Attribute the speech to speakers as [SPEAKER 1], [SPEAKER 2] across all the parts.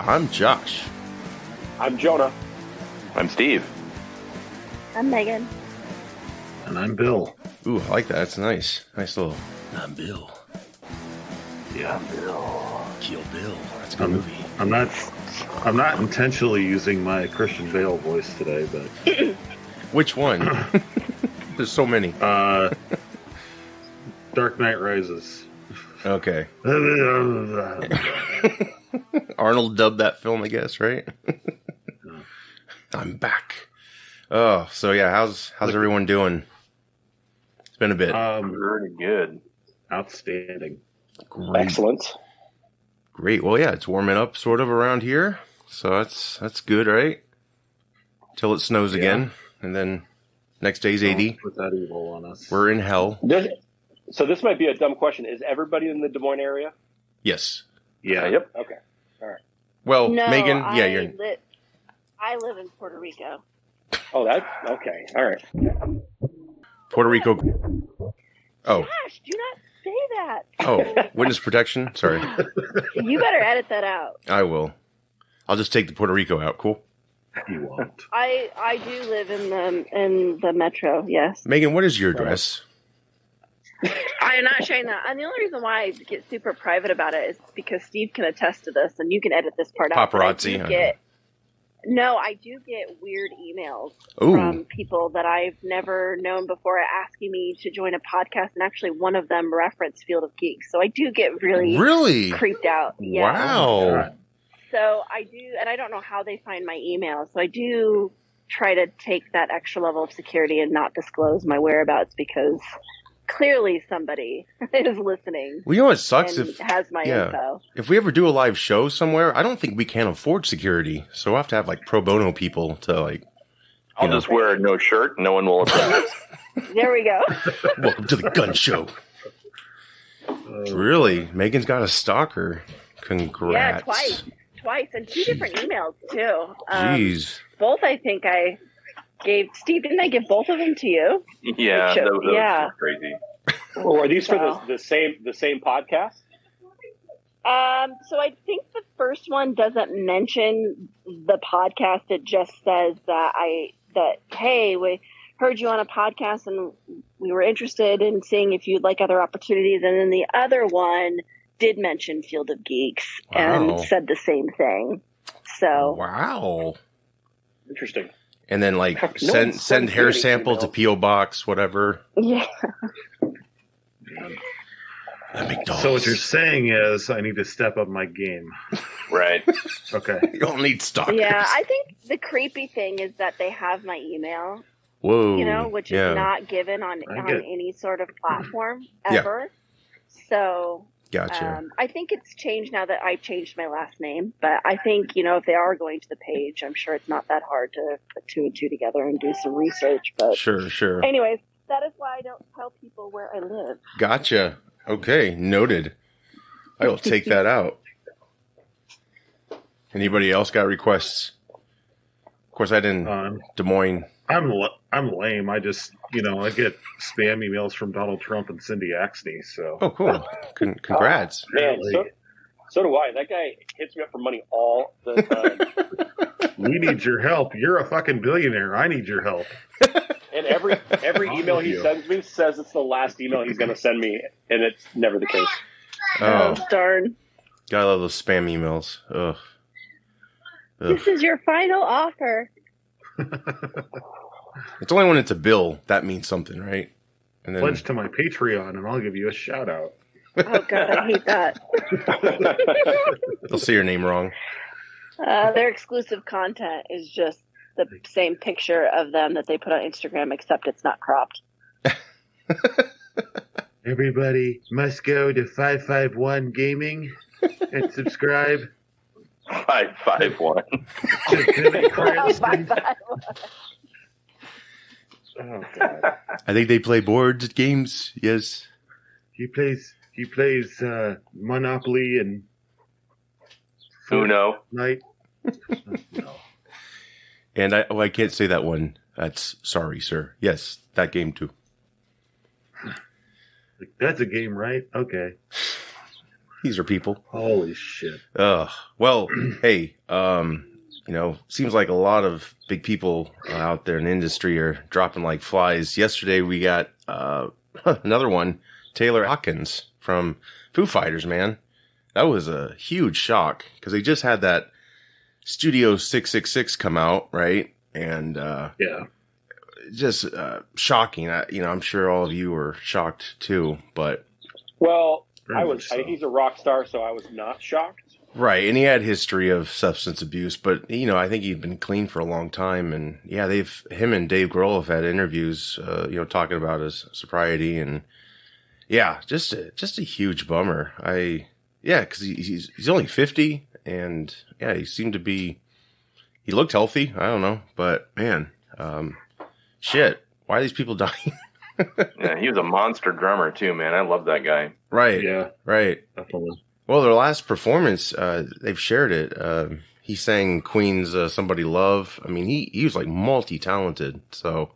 [SPEAKER 1] I'm Josh.
[SPEAKER 2] I'm Jonah.
[SPEAKER 3] I'm Steve.
[SPEAKER 4] I'm Megan.
[SPEAKER 5] And I'm Bill.
[SPEAKER 1] Ooh, I like that. That's nice. Nice little. I'm Bill.
[SPEAKER 5] Yeah, I'm Bill.
[SPEAKER 1] Kill Bill. That's a good movie.
[SPEAKER 5] I'm not intentionally using my Christian Bale voice today, but
[SPEAKER 1] Which one? There's so many.
[SPEAKER 5] Dark Knight Rises.
[SPEAKER 1] Okay. Arnold dubbed that film, I guess, right? I'm back. Oh, so yeah, how's everyone doing? It's been a bit.
[SPEAKER 3] Pretty good.
[SPEAKER 5] Outstanding.
[SPEAKER 1] Great.
[SPEAKER 2] Excellent.
[SPEAKER 1] Great. Well, yeah, it's warming up sort of around here, so that's good, right? Till it snows again, and then next day's 80.
[SPEAKER 5] Don't put that evil on us.
[SPEAKER 1] We're in hell.
[SPEAKER 2] So this might be a dumb question. Is everybody in the Des Moines area?
[SPEAKER 1] Yes.
[SPEAKER 5] Yeah.
[SPEAKER 3] Yep.
[SPEAKER 2] Okay. All right.
[SPEAKER 1] Well,
[SPEAKER 4] No,
[SPEAKER 1] Megan, yeah,
[SPEAKER 4] I live in Puerto Rico.
[SPEAKER 2] Oh, that's okay. All right.
[SPEAKER 1] Puerto Rico. Oh,
[SPEAKER 4] Gosh, do not say that.
[SPEAKER 1] oh, witness protection. Sorry,
[SPEAKER 4] You better edit that out.
[SPEAKER 1] I will. I'll just take the Puerto Rico out. Cool.
[SPEAKER 5] You won't.
[SPEAKER 4] I do live in the metro. Yes.
[SPEAKER 1] Megan, what is your address?
[SPEAKER 4] I am not sharing that. And the only reason why I get super private about it is because Steve can attest to this, and you can edit this part out.
[SPEAKER 1] Paparazzi.
[SPEAKER 4] I do get weird emails
[SPEAKER 1] Ooh.
[SPEAKER 4] from people that I've never known before asking me to join a podcast, and actually one of them referenced Field of Geeks. So I do get really creeped out. Yeah.
[SPEAKER 1] Wow.
[SPEAKER 4] So I do, and I don't know how they find my email. So I do try to take that extra level of security and not disclose my whereabouts because clearly somebody is listening.
[SPEAKER 1] Well, you know what sucks
[SPEAKER 4] and has my info.
[SPEAKER 1] If we ever do a live show somewhere, I don't think we can afford security, so we'll have to have like pro bono people to like.
[SPEAKER 3] I'll just wear a no shirt. No one will appreciate it.
[SPEAKER 4] There we go.
[SPEAKER 1] Welcome to the gun show. Really, Megan's got a stalker. Congrats.
[SPEAKER 4] Yeah, twice, and two different emails too.
[SPEAKER 1] Jeez.
[SPEAKER 4] Both, I think I gave Steve. Didn't I give both of them to you?
[SPEAKER 3] Yeah, that was crazy.
[SPEAKER 2] Oh, are these for the same podcast?
[SPEAKER 4] So I think the first one doesn't mention the podcast. It just says that hey, we heard you on a podcast and we were interested in seeing if you'd like other opportunities. And then the other one did mention Field of Geeks and said the same thing. So
[SPEAKER 1] wow,
[SPEAKER 2] interesting.
[SPEAKER 1] And then like send hair sample to P.O. Box, whatever.
[SPEAKER 4] Yeah.
[SPEAKER 5] So what you're saying is I need to step up my game.
[SPEAKER 3] Right.
[SPEAKER 5] Okay.
[SPEAKER 1] You don't need stalkers.
[SPEAKER 4] Yeah, I think the creepy thing is that they have my email.
[SPEAKER 1] Whoa.
[SPEAKER 4] Which is not given on any sort of platform ever. So
[SPEAKER 1] gotcha.
[SPEAKER 4] I think it's changed now that I changed my last name. But I think, if they are going to the page, I'm sure it's not that hard to put two and two together and do some research. But
[SPEAKER 1] Sure.
[SPEAKER 4] Anyways, that is why I don't tell people where I live.
[SPEAKER 1] Gotcha. Okay, noted. I will take that out. Anybody else got requests? Of course, I didn't. Des Moines.
[SPEAKER 5] I'm lame. I just, I get spam emails from Donald Trump and Cindy Axne. So.
[SPEAKER 1] Oh, cool. Congrats.
[SPEAKER 2] Man, so do I. That guy hits me up for money all the time.
[SPEAKER 5] We need your help. You're a fucking billionaire. I need your help.
[SPEAKER 2] And every email he sends me says it's the last email he's going to send me, and it's never the case.
[SPEAKER 4] Oh, darn.
[SPEAKER 1] Gotta love those spam emails. Ugh.
[SPEAKER 4] This is your final offer.
[SPEAKER 1] It's only when it's a bill. That means something, right? And then
[SPEAKER 5] pledge to my Patreon, and I'll give you a shout out.
[SPEAKER 4] Oh, God, I hate that.
[SPEAKER 1] they'll say your name wrong.
[SPEAKER 4] Their exclusive content is just the same picture of them that they put on Instagram, except it's not cropped.
[SPEAKER 5] Everybody must go to 551 Gaming and subscribe.
[SPEAKER 3] 551.
[SPEAKER 5] Oh, God.
[SPEAKER 1] I think they play board games. Yes.
[SPEAKER 5] He plays Monopoly and
[SPEAKER 3] Uno.
[SPEAKER 5] Night.
[SPEAKER 1] No. And I can't say that one. That's sorry, sir. Yes, that game too.
[SPEAKER 5] That's a game, right? Okay.
[SPEAKER 1] These are people.
[SPEAKER 5] Holy shit.
[SPEAKER 1] Well, hey, seems like a lot of big people out there in the industry are dropping like flies. Yesterday we got another one, Taylor Hawkins from Foo Fighters, man. That was a huge shock because they just had that Studio 666 come out, right? And just shocking. I'm sure all of you were shocked too, but
[SPEAKER 2] well, he's a rock star, so I was not shocked.
[SPEAKER 1] Right, and he had history of substance abuse, but I think he'd been clean for a long time, and yeah, him and Dave Grohl have had interviews, talking about his sobriety, and yeah, just a huge bummer. Because he's only 50, and yeah, he looked healthy. I don't know, but man, shit, why are these people dying?
[SPEAKER 3] Yeah, he was a monster drummer too, man. I love that guy.
[SPEAKER 1] Right.
[SPEAKER 5] Yeah.
[SPEAKER 1] Right.
[SPEAKER 5] Definitely.
[SPEAKER 1] Well, their last performance, they've shared it. He sang Queen's Somebody Love. I mean, he was like multi-talented. So,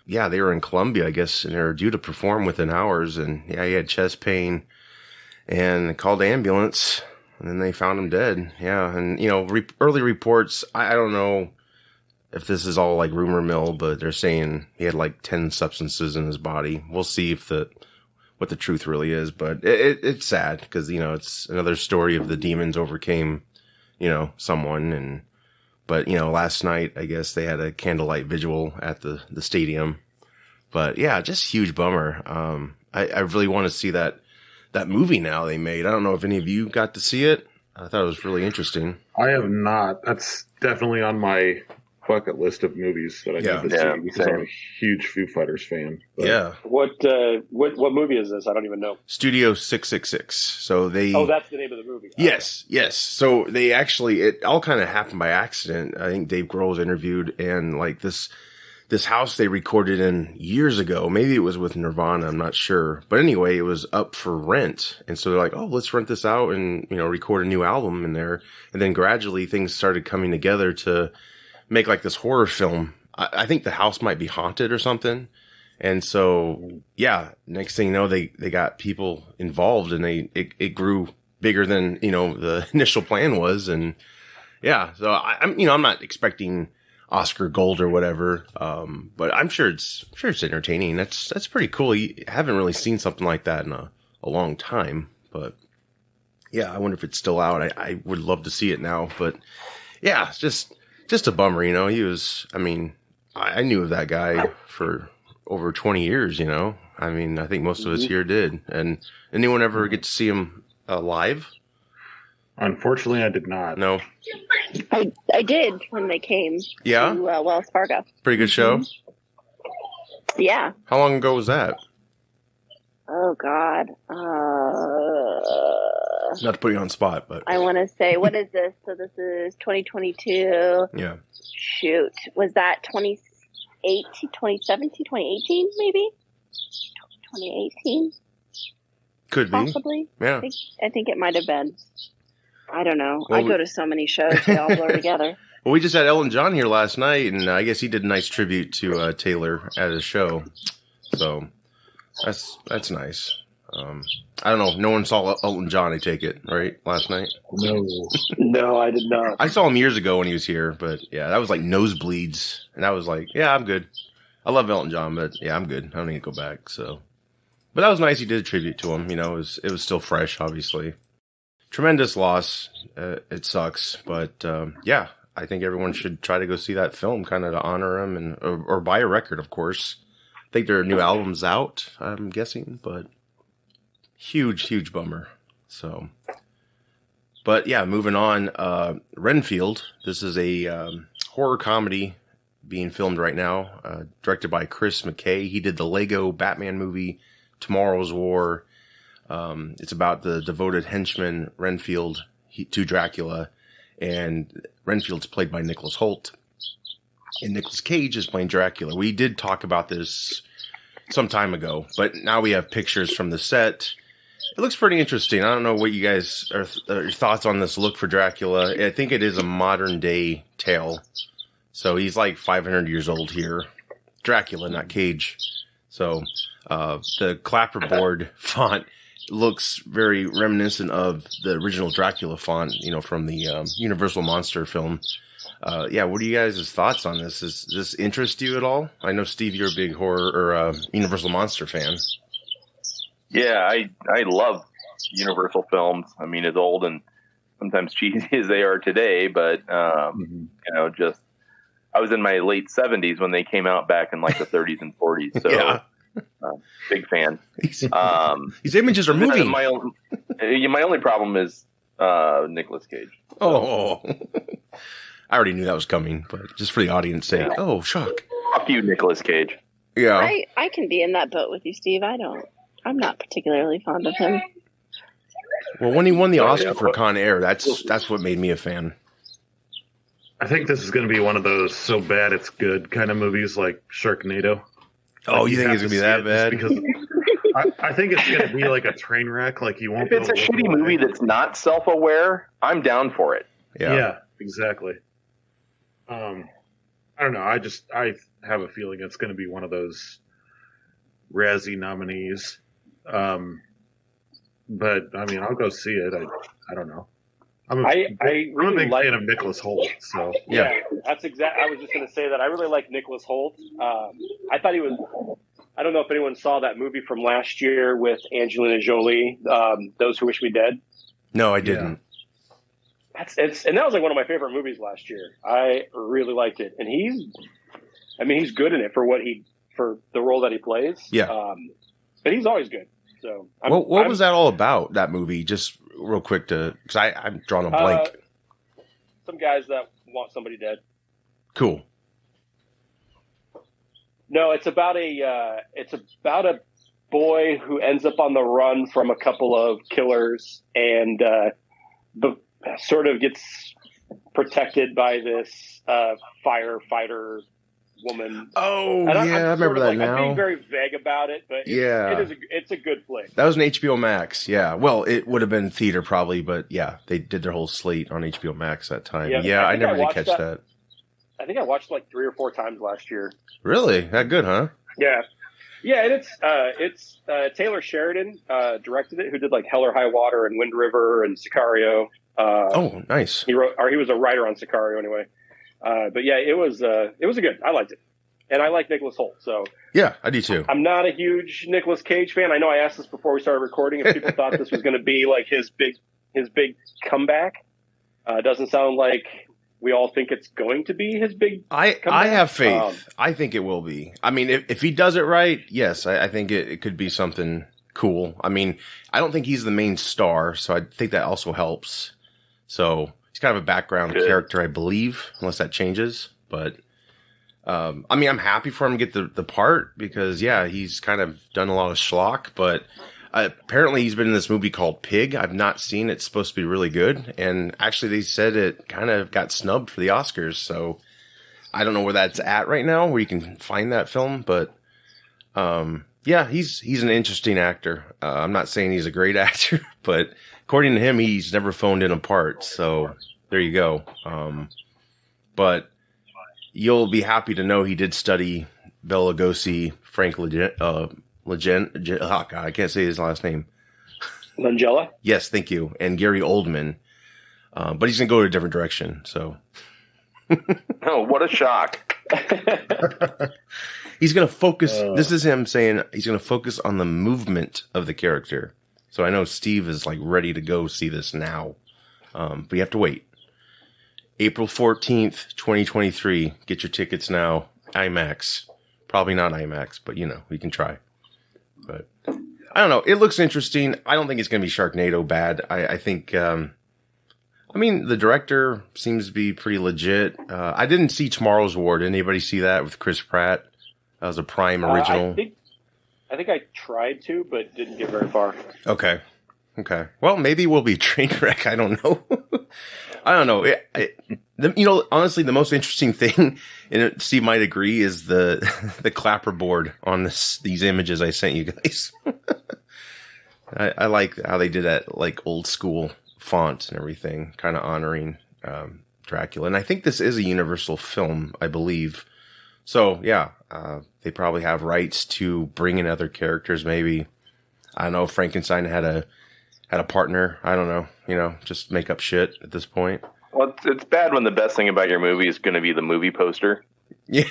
[SPEAKER 1] yeah, they were in Colombia, I guess, and they were due to perform within hours. And yeah, he had chest pain and they called the ambulance and then they found him dead. Yeah. And, early reports, I don't know if this is all like rumor mill, but they're saying he had like 10 substances in his body. We'll see what the truth really is, but it's sad because, it's another story of the demons overcame, someone. But last night, I guess they had a candlelight vigil at the stadium, but yeah, just huge bummer. I really want to see that movie now they made. I don't know if any of you got to see it. I thought it was really interesting.
[SPEAKER 5] I have not. That's definitely on my bucket list of movies that I need to see because I'm a huge Foo Fighters fan. But.
[SPEAKER 1] Yeah.
[SPEAKER 2] What movie is this? I don't even know.
[SPEAKER 1] Studio 666. So they.
[SPEAKER 2] Oh, that's the name of the movie.
[SPEAKER 1] Yes. So they actually, it all kind of happened by accident. I think Dave Grohl was interviewed, and like this house they recorded in years ago. Maybe it was with Nirvana. I'm not sure. But anyway, it was up for rent. And so they're like, oh, let's rent this out and, record a new album in there. And then gradually things started coming together to make like this horror film. I think the house might be haunted or something. And so, yeah, next thing you know, they got people involved and it grew bigger than, the initial plan was. And yeah, so I'm not expecting Oscar gold or whatever. But I'm sure it's entertaining. That's pretty cool. I haven't really seen something like that in a long time, but yeah, I wonder if it's still out. I would love to see it now, but yeah, it's just a bummer, he was, I knew of that guy for over 20 years, I think most of us here did. And anyone ever get to see him live?
[SPEAKER 5] Unfortunately, I did not.
[SPEAKER 1] No.
[SPEAKER 4] I did when they came to Wells Fargo.
[SPEAKER 1] Pretty good show?
[SPEAKER 4] Yeah.
[SPEAKER 1] How long ago was that?
[SPEAKER 4] Oh, God.
[SPEAKER 1] Not to put you on the spot, but...
[SPEAKER 4] I want to say, what is this? So this is 2022.
[SPEAKER 1] Yeah.
[SPEAKER 4] Shoot. Was that 2018, 2017, 2018, maybe? 2018?
[SPEAKER 1] Could be.
[SPEAKER 4] Possibly.
[SPEAKER 1] Yeah.
[SPEAKER 4] I think it might have been. I don't know.
[SPEAKER 1] Well,
[SPEAKER 4] I go to so many shows, they all blur together.
[SPEAKER 1] Well, we just had Elton John here last night, and I guess he did a nice tribute to Taylor at his show. So that's nice. I don't know. No one saw Elton John, I take it, right? Last night?
[SPEAKER 2] No, I did not.
[SPEAKER 1] I saw him years ago when he was here, but yeah, that was like nosebleeds. And I was like, yeah, I'm good. I love Elton John, but yeah, I'm good. I don't need to go back. So, but that was nice. He did a tribute to him. It was still fresh, obviously. Tremendous loss. It sucks, but yeah, I think everyone should try to go see that film, kind of to honor him, or buy a record, of course. I think their new album's out, I'm guessing, but huge bummer. So, but yeah, moving on. Renfield. This is a horror comedy being filmed right now, directed by Chris McKay. He did the Lego Batman movie, Tomorrow's War. It's about the devoted henchman Renfield to Dracula, and Renfield's played by Nicholas Hoult, and Nicolas Cage is playing Dracula. We did talk about this some time ago, but now we have pictures from the set. It looks pretty interesting. I don't know what you guys your thoughts on this look for Dracula. I think it is a modern day tale. So he's like 500 years old here. Dracula, not Cage. So the clapperboard font looks very reminiscent of the original Dracula font, from the Universal Monster film. Yeah, what are you guys' thoughts on this? Does this interest you at all? I know, Steve, you're a big horror or Universal Monster fan.
[SPEAKER 3] Yeah, I love Universal films. I mean, as old and sometimes cheesy as they are today, but just I was in my late 70s when they came out back in like the 30s and 40s. So
[SPEAKER 1] yeah.
[SPEAKER 3] Big fan.
[SPEAKER 1] These images are moving.
[SPEAKER 3] My only problem is Nicolas Cage.
[SPEAKER 1] Oh, I already knew that was coming, but just for the audience sake. Yeah. Oh, shock.
[SPEAKER 3] Fuck you, Nicolas Cage.
[SPEAKER 1] Yeah.
[SPEAKER 4] I can be in that boat with you, Steve. I'm not particularly fond of him.
[SPEAKER 1] Well, when he won the Oscar for Con Air, that's what made me a fan.
[SPEAKER 5] I think this is going to be one of those so bad it's good kind of movies like Sharknado.
[SPEAKER 1] Oh, you think it's going to be that bad?
[SPEAKER 5] Because I think it's going to be like a train wreck. Like you won't.
[SPEAKER 3] If it's a shitty movie that's not self-aware, I'm down for it.
[SPEAKER 5] Yeah, exactly. I don't know. I have a feeling it's going to be one of those Razzie nominees. But I mean, I'll go see it. I don't know. I'm a big fan of Nicholas Hoult. So
[SPEAKER 2] yeah, that's exactly. I was just going to say that I really like Nicholas Hoult. I thought he was. I don't know if anyone saw that movie from last year with Angelina Jolie, Those Who Wish Me Dead.
[SPEAKER 1] No, I didn't.
[SPEAKER 2] And that was like one of my favorite movies last year. I really liked it, and he's good in it for the role that he plays.
[SPEAKER 1] Yeah,
[SPEAKER 2] but he's always good. So,
[SPEAKER 1] what was that all about? That movie, just real quick, because I'm drawing a blank.
[SPEAKER 2] Some guys that want somebody dead.
[SPEAKER 1] Cool.
[SPEAKER 2] No, it's about a boy who ends up on the run from a couple of killers and sort of gets protected by this firefighter woman.
[SPEAKER 1] Oh, I remember that now.
[SPEAKER 2] I'm being very vague about it, but it's a good flick.
[SPEAKER 1] That was an HBO Max, yeah. Well, it would have been theater probably, but yeah, they did their whole slate on HBO Max that time. Yeah, I never did catch that.
[SPEAKER 2] I think I watched like 3 or 4 times last year.
[SPEAKER 1] Really? That good, huh?
[SPEAKER 2] Yeah. Yeah, and it's Taylor Sheridan directed it, who did like Hell or High Water and Wind River and Sicario.
[SPEAKER 1] Oh, nice.
[SPEAKER 2] He was a writer on Sicario anyway. But yeah, it was a good. I liked it, and I like Nicholas Hoult. So
[SPEAKER 1] yeah, I do too.
[SPEAKER 2] I'm not a huge Nicolas Cage fan. I know I asked this before we started recording. If people thought this was going to be like his big comeback, doesn't sound like we all think it's going to be his big.
[SPEAKER 1] I have faith. I think it will be. I mean, if he does it right, yes, I think it could be something cool. I mean, I don't think he's the main star, so I think that also helps. So. He's kind of a background character, I believe, unless that changes. But, I mean, I'm happy for him to get the part because, yeah, he's kind of done a lot of schlock. But apparently he's been in this movie called Pig. I've not seen it. It's supposed to be really good. And actually they said it kind of got snubbed for the Oscars. So I don't know where that's at right now, where you can find that film. But, yeah, he's an interesting actor. I'm not saying he's a great actor, but according to him, he's never phoned in a part. So there you go. But you'll be happy to know he did study Bela Lugosi, Frank I can't say his last name.
[SPEAKER 2] Langella?
[SPEAKER 1] Yes, thank you. And Gary Oldman. But he's going to go to a different direction. So.
[SPEAKER 3] Oh, what a shock.
[SPEAKER 1] He's going to focus. This is him saying he's going to focus on the movement of the character. So I know Steve is like ready to go see this now. But you have to wait. April 14th, 2023. Get your tickets now. IMAX. Probably not IMAX, but we can try. But I don't know. It looks interesting. I don't think it's going to be Sharknado bad. I think, the director seems to be pretty legit. I didn't see Tomorrow's War. Did anybody see that with Chris Pratt? That was a Prime original.
[SPEAKER 2] I think I tried to, but didn't get very far. Okay.
[SPEAKER 1] Well, maybe we'll be train wreck. I don't know. I don't know. Honestly, the most interesting thing, and Steve might agree, is the clapper board on these images I sent you guys. I like how they did that, like old school font and everything, kind of honoring Dracula. And I think this is a Universal film, I believe. So yeah, they probably have rights to bring in other characters, maybe. I don't know, Frankenstein had a partner. I don't know, just make up shit at this point.
[SPEAKER 3] Well, it's bad when the best thing about your movie is going to be the movie poster.
[SPEAKER 1] Yeah.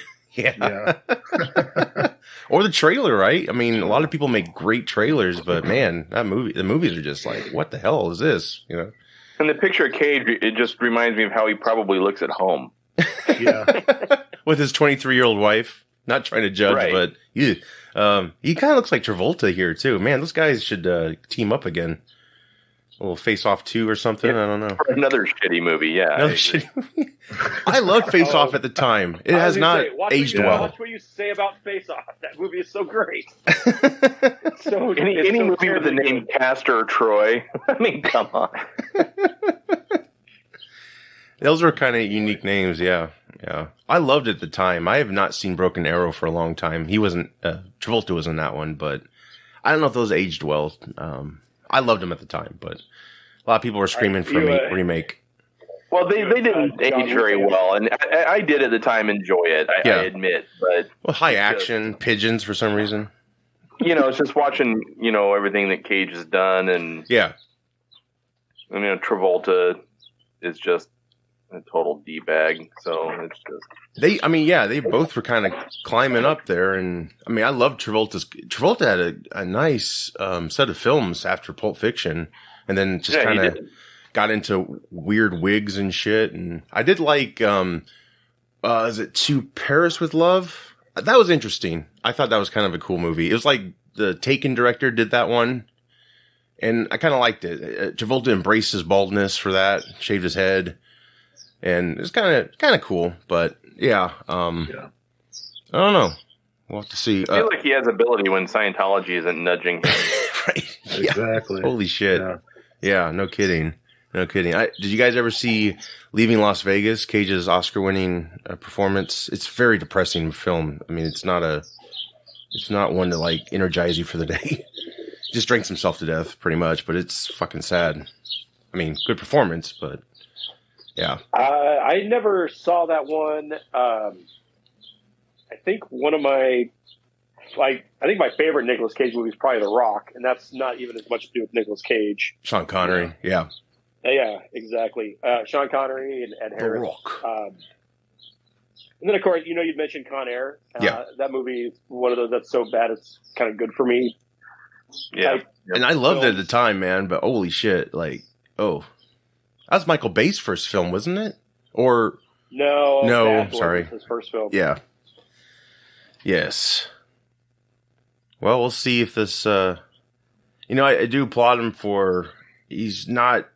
[SPEAKER 1] Or the trailer, right? I mean, a lot of people make great trailers, but man, the movies are just like, what the hell is this?
[SPEAKER 3] And the picture of Cage, it just reminds me of how he probably looks at home.
[SPEAKER 5] Yeah.
[SPEAKER 1] With his 23-year-old wife. Not trying to judge,
[SPEAKER 3] Right.
[SPEAKER 1] but he kind of looks like Travolta here too. Man, those guys should team up again. A little Face Off 2 or something.
[SPEAKER 3] Yeah.
[SPEAKER 1] I don't know.
[SPEAKER 3] For another shitty movie, yeah.
[SPEAKER 1] Another shitty movie. I loved Face Off at the time. It has not aged well.
[SPEAKER 2] Watch what you say about Face Off. That movie is so great.
[SPEAKER 3] Any movie with the name Castor or Troy. I mean, come on.
[SPEAKER 1] Those were kind of unique names, yeah. I loved it at the time. I have not seen Broken Arrow for a long time. He wasn't, Travolta was in that one, but I don't know if those aged well. I loved him at the time, but a lot of people were screaming for a remake.
[SPEAKER 3] Well, they didn't age very well, and I did at the time enjoy it, I admit. But
[SPEAKER 1] high action, pigeons for some reason.
[SPEAKER 3] It's just watching, everything that Cage has done, and Travolta is just a total D-bag, so it's just...
[SPEAKER 1] They both were kind of climbing up there, and I love Travolta had a nice set of films after Pulp Fiction, and then just kind of got into weird wigs and shit, and I did like, is it To Paris with Love? That was interesting. I thought that was kind of a cool movie. It was like the Taken director did that one, and I kind of liked it. Travolta embraced his baldness for that, shaved his head. And it's kind of cool, but I don't know. We'll have to see.
[SPEAKER 3] I feel like he has ability when Scientology isn't nudging him.
[SPEAKER 1] Right?
[SPEAKER 5] Exactly.
[SPEAKER 1] Holy shit! Yeah, no kidding. Did you guys ever see Leaving Las Vegas? Cage's Oscar-winning performance. It's a very depressing film. It's not one to like energize you for the day. Just drinks himself to death, pretty much. But it's fucking sad. Good performance, but. Yeah.
[SPEAKER 2] I never saw that one. I think I think my favorite Nicolas Cage movie is probably The Rock, and that's not even as much to do with Nicolas Cage.
[SPEAKER 1] Sean Connery, yeah.
[SPEAKER 2] Yeah, exactly. Sean Connery and Ed Harris.
[SPEAKER 1] The Rock.
[SPEAKER 2] And then, of course, you'd mentioned Con Air. That movie is one of those that's so bad it's kind of good for me.
[SPEAKER 3] Yeah.
[SPEAKER 1] And I loved it at the time, man, but holy shit, that was Michael Bay's first film, wasn't it? Or
[SPEAKER 2] no,
[SPEAKER 1] sorry,
[SPEAKER 2] his first film.
[SPEAKER 1] Yeah. Yes. Well, we'll see if this. I do applaud him for. He's not.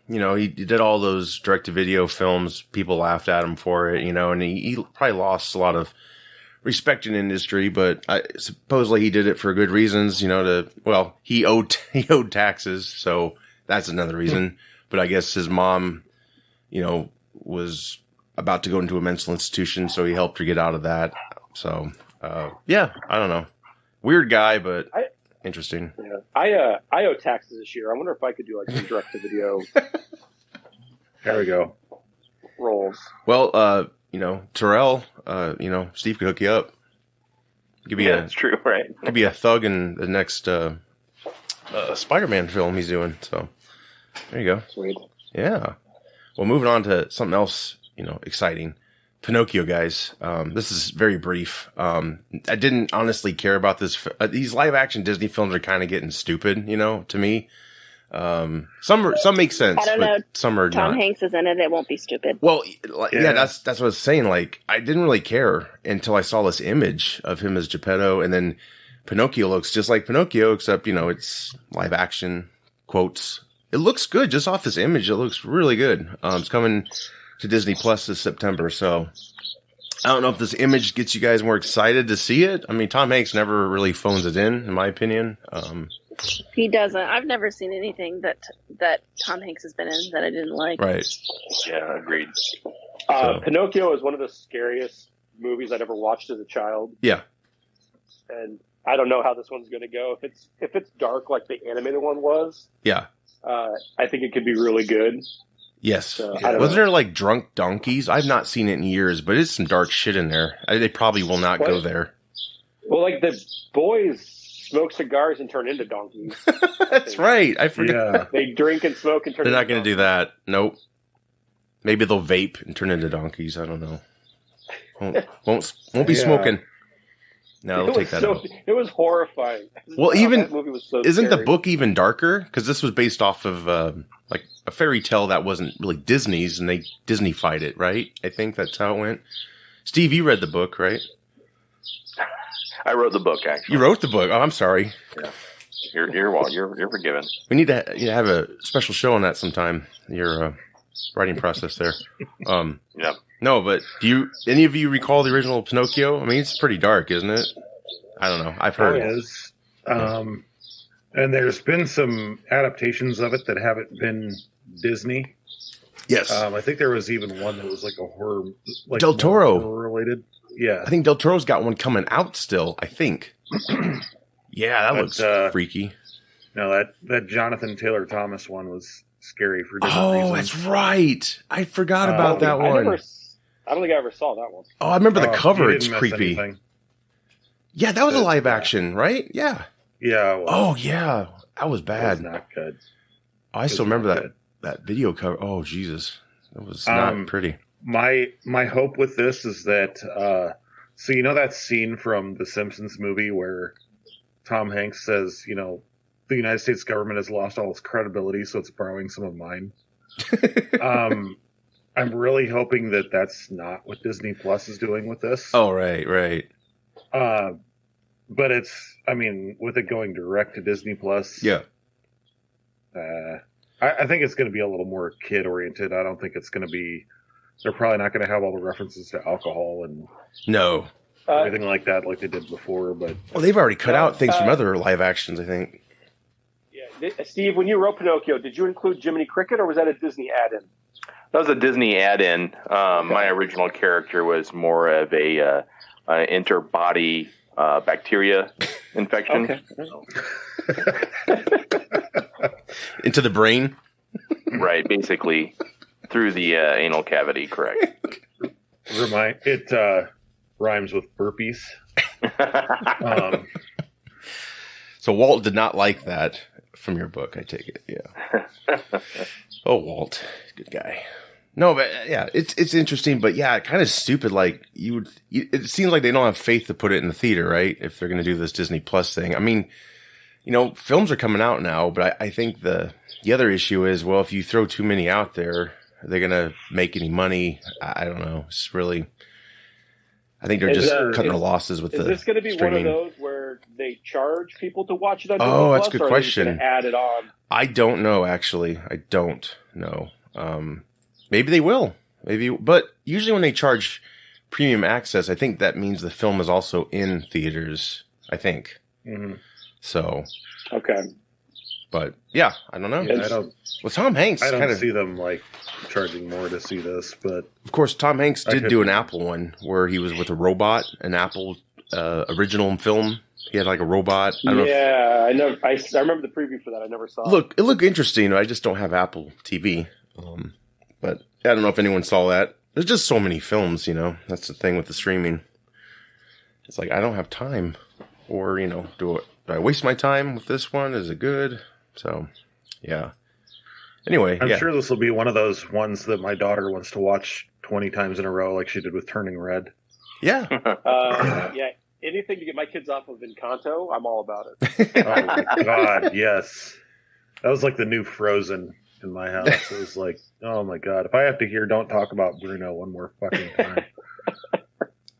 [SPEAKER 1] He did all those direct-to-video films. People laughed at him for it. And he probably lost a lot of respect in the industry. But supposedly he did it for good reasons. He owed taxes, so that's another reason. But I guess his mom, was about to go into a mental institution, so he helped her get out of that. So, I don't know. Weird guy, but interesting.
[SPEAKER 2] Yeah. I owe taxes this year. I wonder if I could do like some direct-to-video.
[SPEAKER 5] There we go.
[SPEAKER 2] Roles.
[SPEAKER 1] Well, Terrell, Steve could hook you up.
[SPEAKER 3] That's true, right?
[SPEAKER 1] Could be a thug in the next Spider-Man film he's doing. So. There you go.
[SPEAKER 2] Sweet.
[SPEAKER 1] Yeah. Well, moving on to something else, exciting. Pinocchio, guys. This is very brief. I didn't honestly care about this. These live action Disney films are kind of getting stupid, to me. Some make sense.
[SPEAKER 4] I don't know.
[SPEAKER 1] Some are
[SPEAKER 4] Tom
[SPEAKER 1] not.
[SPEAKER 4] Hanks is in it. It won't be stupid.
[SPEAKER 1] Well, that's what I was saying. Like, I didn't really care until I saw this image of him as Geppetto, and then Pinocchio looks just like Pinocchio, except, it's live action, quotes. It looks good just off this image. It looks really good. It's coming to Disney Plus this September. So I don't know if this image gets you guys more excited to see it. Tom Hanks never really phones it in my opinion.
[SPEAKER 4] He doesn't. I've never seen anything that Tom Hanks has been in that I didn't like.
[SPEAKER 1] Right.
[SPEAKER 3] Yeah, agreed.
[SPEAKER 2] Pinocchio is one of the scariest movies I'd ever watched as a child.
[SPEAKER 1] Yeah.
[SPEAKER 2] And I don't know how this one's going to go. If it's dark like the animated one was. Yeah. I think it could be really good.
[SPEAKER 1] Yes.
[SPEAKER 2] So,
[SPEAKER 1] Wasn't there like drunk donkeys? I've not seen it in years, but it's some dark shit in there. They probably will not go there.
[SPEAKER 2] Well, like the boys smoke cigars and turn into donkeys.
[SPEAKER 1] That's right. I forgot.
[SPEAKER 5] Yeah.
[SPEAKER 2] They drink and smoke and turn.
[SPEAKER 1] They're
[SPEAKER 2] into
[SPEAKER 1] not going to do
[SPEAKER 2] donkeys.
[SPEAKER 1] that. Nope. Maybe they'll vape and turn into donkeys. I don't know. Won't be
[SPEAKER 5] Yeah.
[SPEAKER 1] smoking. No, they'll take that out.
[SPEAKER 2] It was horrifying.
[SPEAKER 1] Well, even
[SPEAKER 2] that movie was so
[SPEAKER 1] isn't the
[SPEAKER 2] scary.
[SPEAKER 1] book even darker? Because this was based off of like a fairy tale that wasn't really Disney's, and they Disney-fied it, right? I think that's how it went. Steve, you read the book, right?
[SPEAKER 3] I wrote the book, actually.
[SPEAKER 1] You wrote the book. Oh, I'm sorry.
[SPEAKER 3] You're forgiven.
[SPEAKER 1] We need to have a special show on that sometime. Your writing process there.
[SPEAKER 3] Yeah.
[SPEAKER 1] No, but do any of you recall the original Pinocchio? I mean, it's pretty dark, isn't it? I don't know. I've heard
[SPEAKER 5] It is. And there's been some adaptations of it that haven't been Disney.
[SPEAKER 1] Yes.
[SPEAKER 5] I think there was even one that was like a horror, like
[SPEAKER 1] Del Toro.
[SPEAKER 5] horror related. Yeah.
[SPEAKER 1] I think Del Toro's got one coming out still, I think. Yeah, that
[SPEAKER 5] But,
[SPEAKER 1] looks freaky.
[SPEAKER 5] No, that Jonathan Taylor Thomas one was scary for different reasons.
[SPEAKER 1] Oh, that's right. I forgot about that
[SPEAKER 2] I
[SPEAKER 1] one.
[SPEAKER 2] don't think I ever saw that one.
[SPEAKER 1] Oh, I remember the cover.
[SPEAKER 5] You
[SPEAKER 1] It's
[SPEAKER 5] didn't miss
[SPEAKER 1] creepy.
[SPEAKER 5] anything.
[SPEAKER 1] Yeah, that was a
[SPEAKER 5] That's
[SPEAKER 1] live
[SPEAKER 5] bad.
[SPEAKER 1] action, right? Yeah.
[SPEAKER 5] Yeah. Well,
[SPEAKER 1] Oh, yeah. That was
[SPEAKER 5] that was
[SPEAKER 1] bad.
[SPEAKER 5] not good.
[SPEAKER 1] I still
[SPEAKER 5] was
[SPEAKER 1] remember
[SPEAKER 5] not
[SPEAKER 1] that
[SPEAKER 5] good.
[SPEAKER 1] that video cover. Oh, Jesus. That was not pretty.
[SPEAKER 5] My hope with this is that so you know that scene from the Simpsons movie where Tom Hanks says, you know, the United States government has lost all its credibility, so it's borrowing some of mine. I'm really hoping that that's not what Disney Plus is doing with this.
[SPEAKER 1] Oh, right.
[SPEAKER 5] But it's, I mean, with it going direct to Disney Plus,
[SPEAKER 1] Yeah.
[SPEAKER 5] I think it's going to be a little more kid oriented. I don't think it's going to be. They're probably not going to have all the references to alcohol and
[SPEAKER 1] No.
[SPEAKER 5] everything like that, like they did before. But
[SPEAKER 1] Well, they've already cut out things from other live actions, I think.
[SPEAKER 2] Yeah, Steve, when you wrote Pinocchio, did you include Jiminy Cricket, or was that a Disney add-in?
[SPEAKER 3] That was a Disney add-in. My original character was more of a interbody bacteria infection.
[SPEAKER 2] Okay.
[SPEAKER 1] Into the brain.
[SPEAKER 3] Right, basically through the anal cavity, correct.
[SPEAKER 5] it rhymes with burpees.
[SPEAKER 1] So Walt did not like that from your book, I take it. Yeah. Oh, Walt. Good guy. No, but yeah, it's interesting, but yeah, kind of stupid. Like it seems like they don't have faith to put it in the theater, right? If they're going to do this Disney Plus thing. I mean, you know, films are coming out now, but I think the other issue is, well, if you throw too many out there, are they going to make any money? I don't know. It's really, I think they're just cutting their losses with the
[SPEAKER 2] Is this going to be
[SPEAKER 1] streaming.
[SPEAKER 2] one of those where they charge people to watch it on
[SPEAKER 1] Oh,
[SPEAKER 2] Disney
[SPEAKER 1] that's a
[SPEAKER 2] Plus,
[SPEAKER 1] good
[SPEAKER 2] or are they just
[SPEAKER 1] question.
[SPEAKER 2] gonna add it on?
[SPEAKER 1] I don't know, actually. I don't know. Maybe they will. Maybe, but usually when they charge premium access, I think that means the film is also in theaters. I think so.
[SPEAKER 2] Okay.
[SPEAKER 1] But yeah, I don't know.
[SPEAKER 5] Yeah, I don't
[SPEAKER 1] Well, Tom Hanks
[SPEAKER 5] I don't
[SPEAKER 1] kind of
[SPEAKER 5] see them like charging more to see this, but
[SPEAKER 1] Of course, Tom Hanks
[SPEAKER 5] I
[SPEAKER 1] did
[SPEAKER 5] could-
[SPEAKER 1] do an Apple one where he was with a robot, an Apple original film. He had like a robot. I don't know.
[SPEAKER 2] Yeah, I know. I remember the preview for that. I never saw.
[SPEAKER 1] It looked interesting. I just don't have Apple TV. But I don't know if anyone saw that. There's just so many films, you know. That's the thing with the streaming. It's like I don't have time, or you know, do I waste my time with this one? Is it good? So, yeah. Anyway,
[SPEAKER 5] I'm
[SPEAKER 1] yeah.
[SPEAKER 5] sure this will be one of those ones that my daughter wants to watch 20 times in a row, like she did with Turning Red.
[SPEAKER 1] Yeah.
[SPEAKER 2] Yeah, anything to get my kids off of Encanto, I'm all about it.
[SPEAKER 5] Oh my god, yes. That was like the new Frozen in my house. It was like, oh my god, if I have to hear "Don't Talk About Bruno" one more fucking time.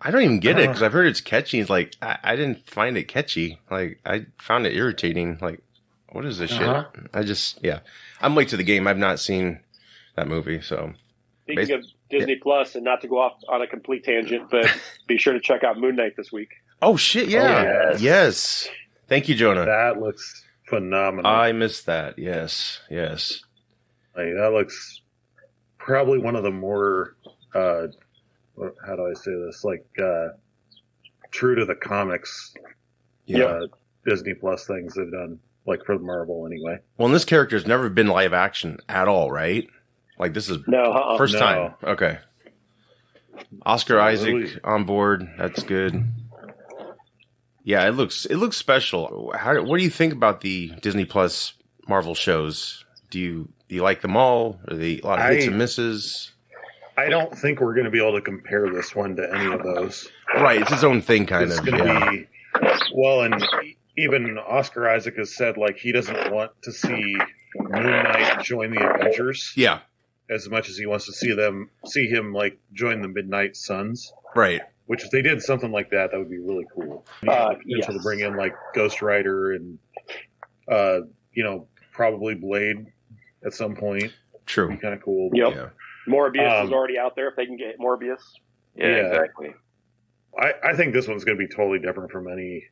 [SPEAKER 1] I don't even get it because I've heard it's catchy. It's like I didn't find it catchy. Like I found it irritating. Like, what is this shit? I just I'm late to the game. I've not seen that movie, so
[SPEAKER 2] Speaking of Disney Plus, and not to go off on a complete tangent, but be sure to check out Moon Knight this week.
[SPEAKER 1] oh shit, yeah,
[SPEAKER 5] yes.
[SPEAKER 1] yes. Thank you, Jonah.
[SPEAKER 5] That looks phenomenal.
[SPEAKER 1] I missed that. Yes.
[SPEAKER 5] Like, that looks probably one of the more how do I say this? Like true to the comics. Disney Plus things they've done, like for Marvel anyway.
[SPEAKER 1] Well, and this character's never been live action at all, right? Like this is
[SPEAKER 2] No,
[SPEAKER 1] first
[SPEAKER 5] No.
[SPEAKER 1] time. Okay. Oscar Isaac on board. That's good. Yeah, it looks special. What do you think about the Disney Plus Marvel shows? Do you like them all? Are they a lot of hits and misses?
[SPEAKER 5] I don't think we're going to be able to compare this one to any of those.
[SPEAKER 1] Right, it's its own thing, kind
[SPEAKER 5] It's
[SPEAKER 1] of.
[SPEAKER 5] going to
[SPEAKER 1] Yeah.
[SPEAKER 5] be well, and even Oscar Isaac has said like he doesn't want to see Moon Knight join the Avengers
[SPEAKER 1] Yeah.
[SPEAKER 5] as much as he wants to see him like join the Midnight Suns.
[SPEAKER 1] Right.
[SPEAKER 5] Which if they did something like that, that would be really cool. Potential
[SPEAKER 2] Yes.
[SPEAKER 5] to bring in like Ghost Rider and probably Blade at some point.
[SPEAKER 1] True.
[SPEAKER 5] Be kind of cool.
[SPEAKER 2] Yep.
[SPEAKER 1] Yeah.
[SPEAKER 2] Morbius is already out there if they can get Morbius.
[SPEAKER 3] Yeah,
[SPEAKER 5] Yeah.
[SPEAKER 3] exactly.
[SPEAKER 5] I think this one's going to be totally different from any.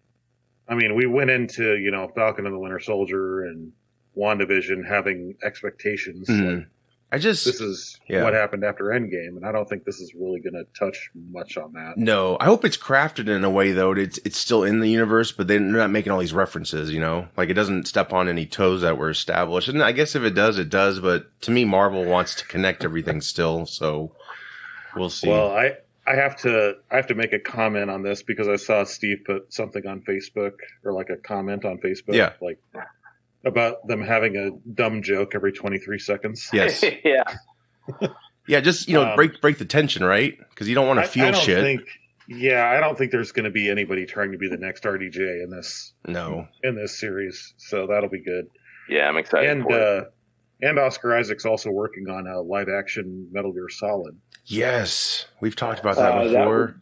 [SPEAKER 5] I mean, we went into Falcon and the Winter Soldier and WandaVision having expectations.
[SPEAKER 1] Mhm.
[SPEAKER 5] Like,
[SPEAKER 1] I just
[SPEAKER 5] this is what happened after Endgame, and I don't think this is really going to touch much on that.
[SPEAKER 1] No, I hope it's crafted in a way though. It's still in the universe, but they're not making all these references. Like it doesn't step on any toes that were established. And I guess if it does, it does. But to me, Marvel wants to connect everything still. So we'll see.
[SPEAKER 5] Well, I have to make a comment on this because I saw Steve put something on Facebook or like a comment on Facebook.
[SPEAKER 1] Yeah.
[SPEAKER 5] Like about them having a dumb joke every 23 seconds.
[SPEAKER 1] Yes.
[SPEAKER 3] Yeah.
[SPEAKER 1] Yeah. Just break the tension, right? Because you don't want to feel
[SPEAKER 5] I don't
[SPEAKER 1] shit.
[SPEAKER 5] I don't think there's going to be anybody trying to be the next RDJ in this series. So that'll be good.
[SPEAKER 3] Yeah, I'm excited for it.
[SPEAKER 5] And Oscar Isaac's also working on a live action Metal Gear Solid.
[SPEAKER 1] Yes, we've talked about that before.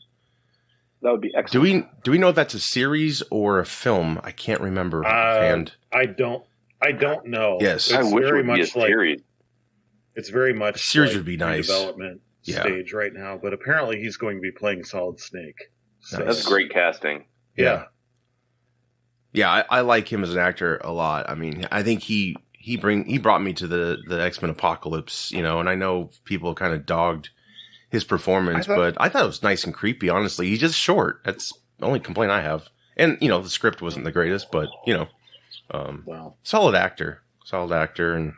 [SPEAKER 2] That would be excellent.
[SPEAKER 1] Do we know if that's a series or a film? I can't remember.
[SPEAKER 5] I don't know.
[SPEAKER 1] Yes,
[SPEAKER 3] I wish it would be a
[SPEAKER 5] like,
[SPEAKER 3] series.
[SPEAKER 5] It's very much
[SPEAKER 1] a series
[SPEAKER 5] like
[SPEAKER 1] would be nice.
[SPEAKER 5] Development stage right now, but apparently he's going to be playing Solid Snake. So,
[SPEAKER 1] Nice.
[SPEAKER 3] That's great casting.
[SPEAKER 5] Yeah.
[SPEAKER 1] Yeah, I like him as an actor a lot. I mean, I think he brought me to the X-Men Apocalypse, and I know people kind of dogged his performance, but I thought it was nice and creepy, honestly. He's just short. That's the only complaint I have. And, the script wasn't the greatest, but, solid actor, and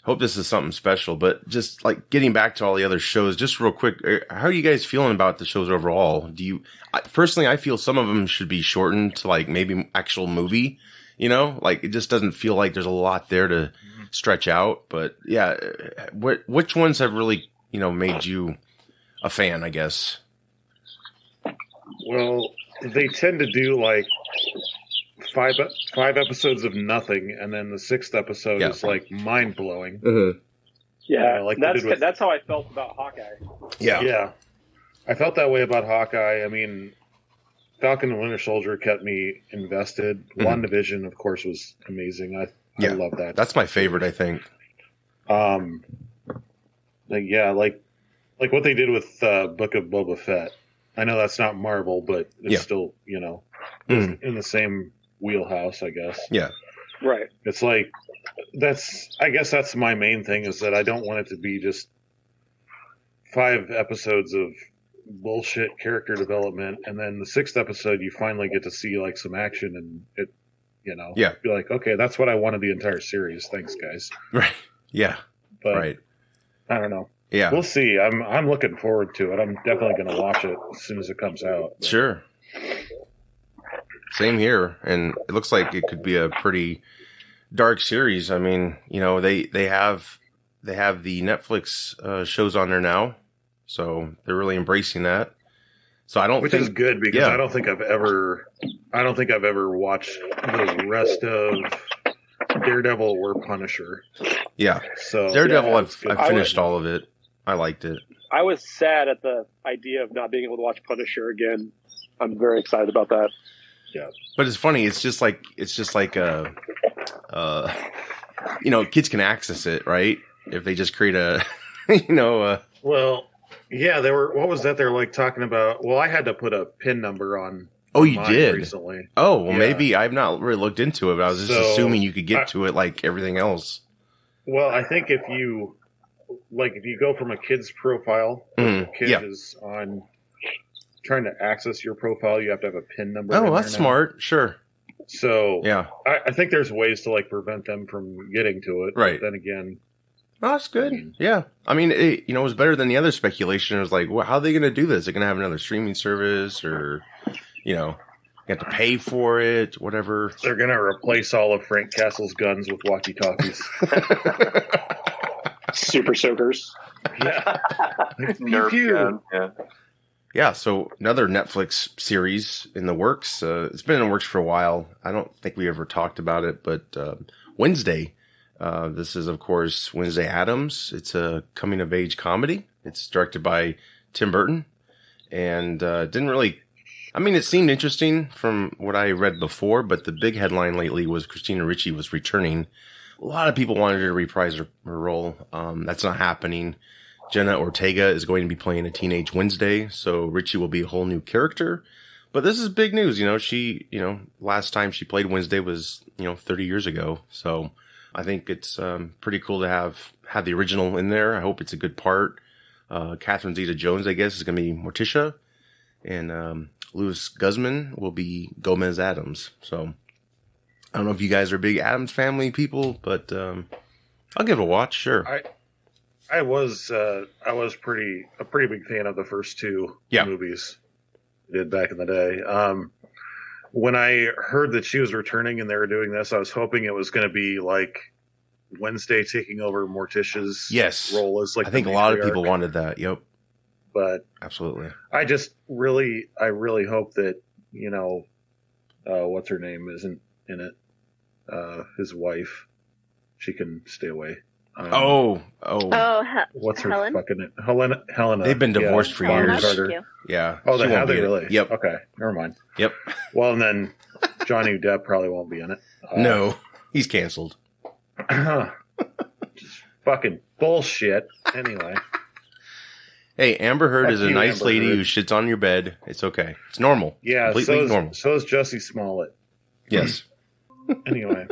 [SPEAKER 1] hope this is something special. But just like getting back to all the other shows, just real quick, how are you guys feeling about the shows overall? Personally, I feel some of them should be shortened to like maybe actual movie, like it just doesn't feel like there's a lot there to stretch out. But yeah, which ones have really, made you a fan, I guess?
[SPEAKER 5] Well, they tend to do like five episodes of nothing, and then the sixth episode is like mind blowing.
[SPEAKER 1] Mm-hmm.
[SPEAKER 2] Yeah,
[SPEAKER 5] like
[SPEAKER 2] that's how I felt about Hawkeye.
[SPEAKER 5] Yeah, I felt that way about Hawkeye. I mean, Falcon and Winter Soldier kept me invested.
[SPEAKER 1] Mm-hmm.
[SPEAKER 5] WandaVision, of course, was amazing. I love that.
[SPEAKER 1] That's my favorite, I think.
[SPEAKER 5] Like what they did with Book of Boba Fett. I know that's not Marvel, but it's still, in the same wheelhouse, I guess.
[SPEAKER 1] Yeah.
[SPEAKER 2] Right.
[SPEAKER 5] It's like, I guess that's my main thing is that I don't want it to be just 5 episodes of bullshit character development. And then the 6th episode, you finally get to see like some action and it, be like, okay, that's what I wanted the entire series. Thanks, guys.
[SPEAKER 1] Right. Yeah.
[SPEAKER 5] But
[SPEAKER 1] right.
[SPEAKER 5] I don't know.
[SPEAKER 1] Yeah.
[SPEAKER 5] We'll see. I'm looking forward to it. I'm definitely going to watch it as soon as it comes out. But.
[SPEAKER 1] Sure. Same here. And it looks like it could be a pretty dark series. I mean, they have the Netflix shows on there now. So they're really embracing that. So Which is
[SPEAKER 5] good because I don't think I've ever watched the rest of Daredevil or Punisher.
[SPEAKER 1] Yeah.
[SPEAKER 5] So
[SPEAKER 1] Daredevil, I finished all of it. I liked it.
[SPEAKER 2] I was sad at the idea of not being able to watch Punisher again. I'm very excited about that.
[SPEAKER 5] Yeah.
[SPEAKER 1] But it's funny. It's just like kids can access it, right? If they just create
[SPEAKER 5] Well, yeah, what was that they're like talking about? Well, I had to put a PIN number on.
[SPEAKER 1] Oh, you did?
[SPEAKER 5] Recently.
[SPEAKER 1] Oh, well, maybe I've not really looked into it, but I was just assuming you could get to it like everything else.
[SPEAKER 5] Well, I think if you go from a kid's profile, the kid is on trying to access your profile, you have to have a PIN number.
[SPEAKER 1] Oh, that's smart. Sure.
[SPEAKER 5] So,
[SPEAKER 1] yeah,
[SPEAKER 5] I think there's ways to like prevent them from getting to it.
[SPEAKER 1] Right.
[SPEAKER 5] But then again.
[SPEAKER 1] Oh, that's good. Yeah. I mean, it was better than the other speculation. It was like, well, how are they going to do this? They're going to have another streaming service or, going You have to pay for it, whatever.
[SPEAKER 5] They're going to replace all of Frank Castle's guns with walkie-talkies.
[SPEAKER 2] Super soakers.
[SPEAKER 5] Yeah.
[SPEAKER 3] Nerf gun. Yeah.
[SPEAKER 1] Yeah, so another Netflix series in the works. It's been in the works for a while. I don't think we ever talked about it, but Wednesday. This is, of course, Wednesday Addams. It's a coming-of-age comedy. It's directed by Tim Burton. And didn't really... I mean, it seemed interesting from what I read before, but the big headline lately was Christina Ricci was returning. A lot of people wanted her to reprise her role. That's not happening. Jenna Ortega is going to be playing a teenage Wednesday, so Ricci will be a whole new character. But this is big news. She, last time she played Wednesday was, 30 years ago. So I think it's pretty cool to have the original in there. I hope it's a good part. Catherine Zeta-Jones, I guess, is going to be Morticia. And Louis Guzman will be Gomez Addams. So I don't know if you guys are big Addams Family people, but I'll give it a watch. Sure.
[SPEAKER 5] I was a pretty big fan of the first two movies I did back in the day. When I heard that she was returning and they were doing this, I was hoping it was going to be like Wednesday taking over Morticia's role as like. I
[SPEAKER 1] think a lot of people wanted that. Yep.
[SPEAKER 5] But
[SPEAKER 1] absolutely,
[SPEAKER 5] I really hope that what's her name isn't in it. His wife, she can stay away. What's her
[SPEAKER 4] Helen?
[SPEAKER 5] fucking Helena?
[SPEAKER 1] They've been divorced for years.
[SPEAKER 5] Yeah. Oh, they have they really?
[SPEAKER 1] Yep.
[SPEAKER 5] Okay, never mind.
[SPEAKER 1] Yep.
[SPEAKER 5] Well, and then Johnny Depp probably won't be in it.
[SPEAKER 1] No, he's canceled.
[SPEAKER 5] Just fucking bullshit. Anyway.
[SPEAKER 1] Hey, Amber Heard is a nice lady who shits on your bed. It's okay. It's normal.
[SPEAKER 5] Yeah,
[SPEAKER 1] completely normal.
[SPEAKER 5] So is Jussie Smollett.
[SPEAKER 1] Yes.
[SPEAKER 5] Anyway.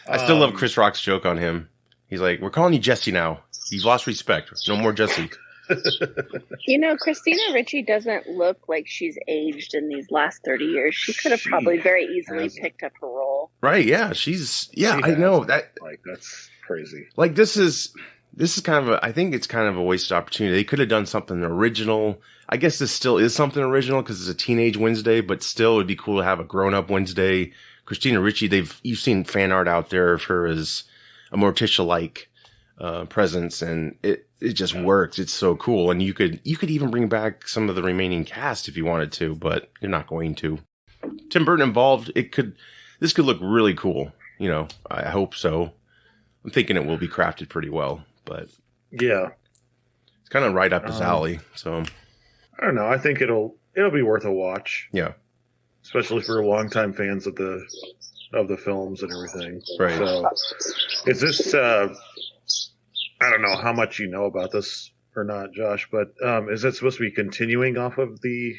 [SPEAKER 1] I still love Chris Rock's joke on him. He's like, we're calling you Jesse now. You've lost respect. No more Jesse.
[SPEAKER 4] Christina Ricci doesn't look like she's aged in these last 30 years. She could have probably very easily picked up her role.
[SPEAKER 1] Right, yeah. I know.
[SPEAKER 5] That's crazy.
[SPEAKER 1] Like, this is kind of I think it's kind of a wasted opportunity. They could have done something original. I guess this still is something original because it's a teenage Wednesday, but still it would be cool to have a grown-up Wednesday. Christina Ricci, you've seen fan art out there of her as a Morticia-like presence, and it just works. It's so cool, and you could even bring back some of the remaining cast if you wanted to, but you're not going to. Tim Burton involved, this could look really cool. I hope so. I'm thinking it will be crafted pretty well, but
[SPEAKER 5] yeah,
[SPEAKER 1] it's kind of right up his alley. So
[SPEAKER 5] I don't know. I think it'll be worth a watch.
[SPEAKER 1] Yeah.
[SPEAKER 5] Especially for longtime fans of the films and everything.
[SPEAKER 1] Right.
[SPEAKER 5] So, is this? I don't know how much you know about this or not, Josh, but is it supposed to be continuing off of the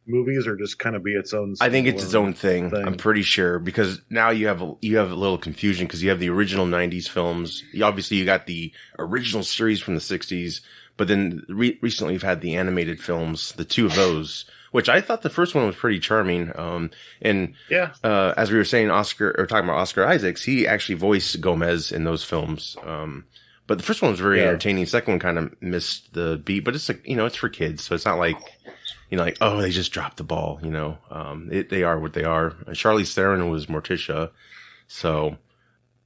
[SPEAKER 5] movies, or just kind of be its own?
[SPEAKER 1] I think it's its own thing. I'm pretty sure, because now you have a little confusion because you have the original '90s films. Obviously, you got the original series from the '60s, but then recently you've had the animated films, the two of those. Which I thought the first one was pretty charming. As we were saying, talking about Oscar Isaacs, he actually voiced Gomez in those films. But the first one was very entertaining. The second one kind of missed the beat, but it's like, it's for kids. So it's not like, they just dropped the ball, they are what they are. Charlize Theron was Morticia. So,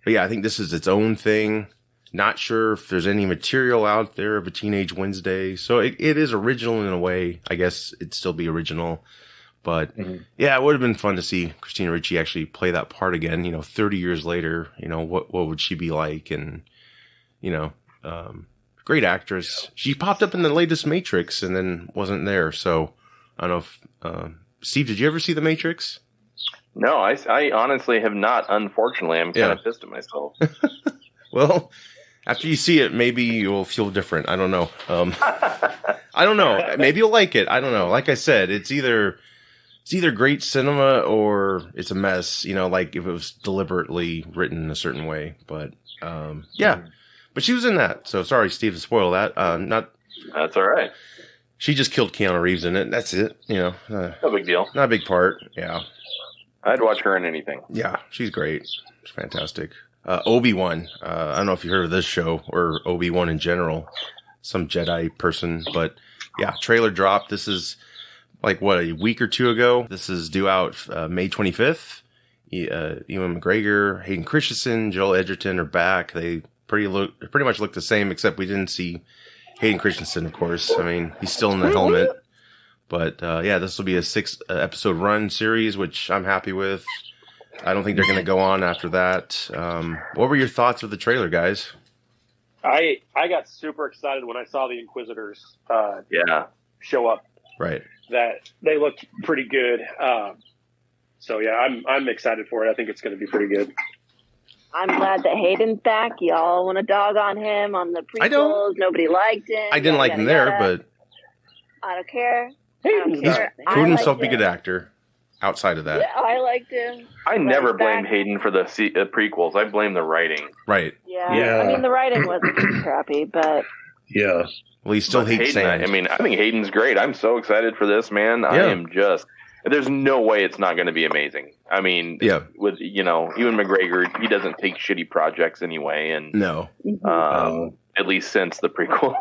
[SPEAKER 1] but yeah, I think this is its own thing. Not sure if there's any material out there of a teenage Wednesday. So it is original in a way. I guess it'd still be original. But yeah, it would have been fun to see Christina Ricci actually play that part again, 30 years later. What would she be like? And, great actress. She popped up in the latest Matrix and then wasn't there. So I don't know if, Steve, did you ever see The Matrix?
[SPEAKER 3] No, I honestly have not, unfortunately. I'm kind of pissed at myself.
[SPEAKER 1] Well, after you see it, maybe you'll feel different. I don't know. I don't know. Maybe you'll like it. I don't know. Like I said, it's either great cinema or it's a mess. Like if it was deliberately written a certain way. But yeah. But she was in that. So sorry, Steve, to spoil that.
[SPEAKER 3] That's all right.
[SPEAKER 1] She just killed Keanu Reeves in it. That's it.
[SPEAKER 3] No big deal.
[SPEAKER 1] Not a big part. Yeah.
[SPEAKER 3] I'd watch her in anything.
[SPEAKER 1] Yeah, she's great. She's fantastic. Obi-Wan. I don't know if you heard of this show or Obi-Wan in general. Some Jedi person. But yeah, trailer dropped. This is like a week or two ago. This is due out May 25th. Ewan McGregor, Hayden Christensen, Joel Edgerton are back. They pretty much look the same, except we didn't see Hayden Christensen, of course. I mean, he's still in the helmet. But yeah, this will be a 6 episode run series, which I'm happy with. I don't think they're going to go on after that. What were your thoughts of the trailer, guys?
[SPEAKER 2] I got super excited when I saw the Inquisitors show up.
[SPEAKER 1] Right.
[SPEAKER 2] That they looked pretty good. So yeah, I'm excited for it. I think it's going to be pretty good.
[SPEAKER 4] I'm glad that Hayden's back. Y'all want to dog on him on the prequels. Nobody liked him.
[SPEAKER 1] I didn't like him there, but
[SPEAKER 4] I don't care.
[SPEAKER 2] Hayden's
[SPEAKER 1] he's proven himself to be a good actor. Outside of that,
[SPEAKER 4] yeah, I liked him.
[SPEAKER 3] I never blame Hayden for the prequels. I blame the writing.
[SPEAKER 1] Right.
[SPEAKER 4] Yeah. I mean, the writing wasn't too crappy, but
[SPEAKER 5] yeah.
[SPEAKER 1] Well, he still hates sand.
[SPEAKER 3] I mean, I think Hayden's great. I'm so excited for this, man. Yeah. I am just. There's no way it's not going to be amazing. I mean, with Ewan McGregor, he doesn't take shitty projects anyway, and
[SPEAKER 1] no,
[SPEAKER 3] at least since the prequel.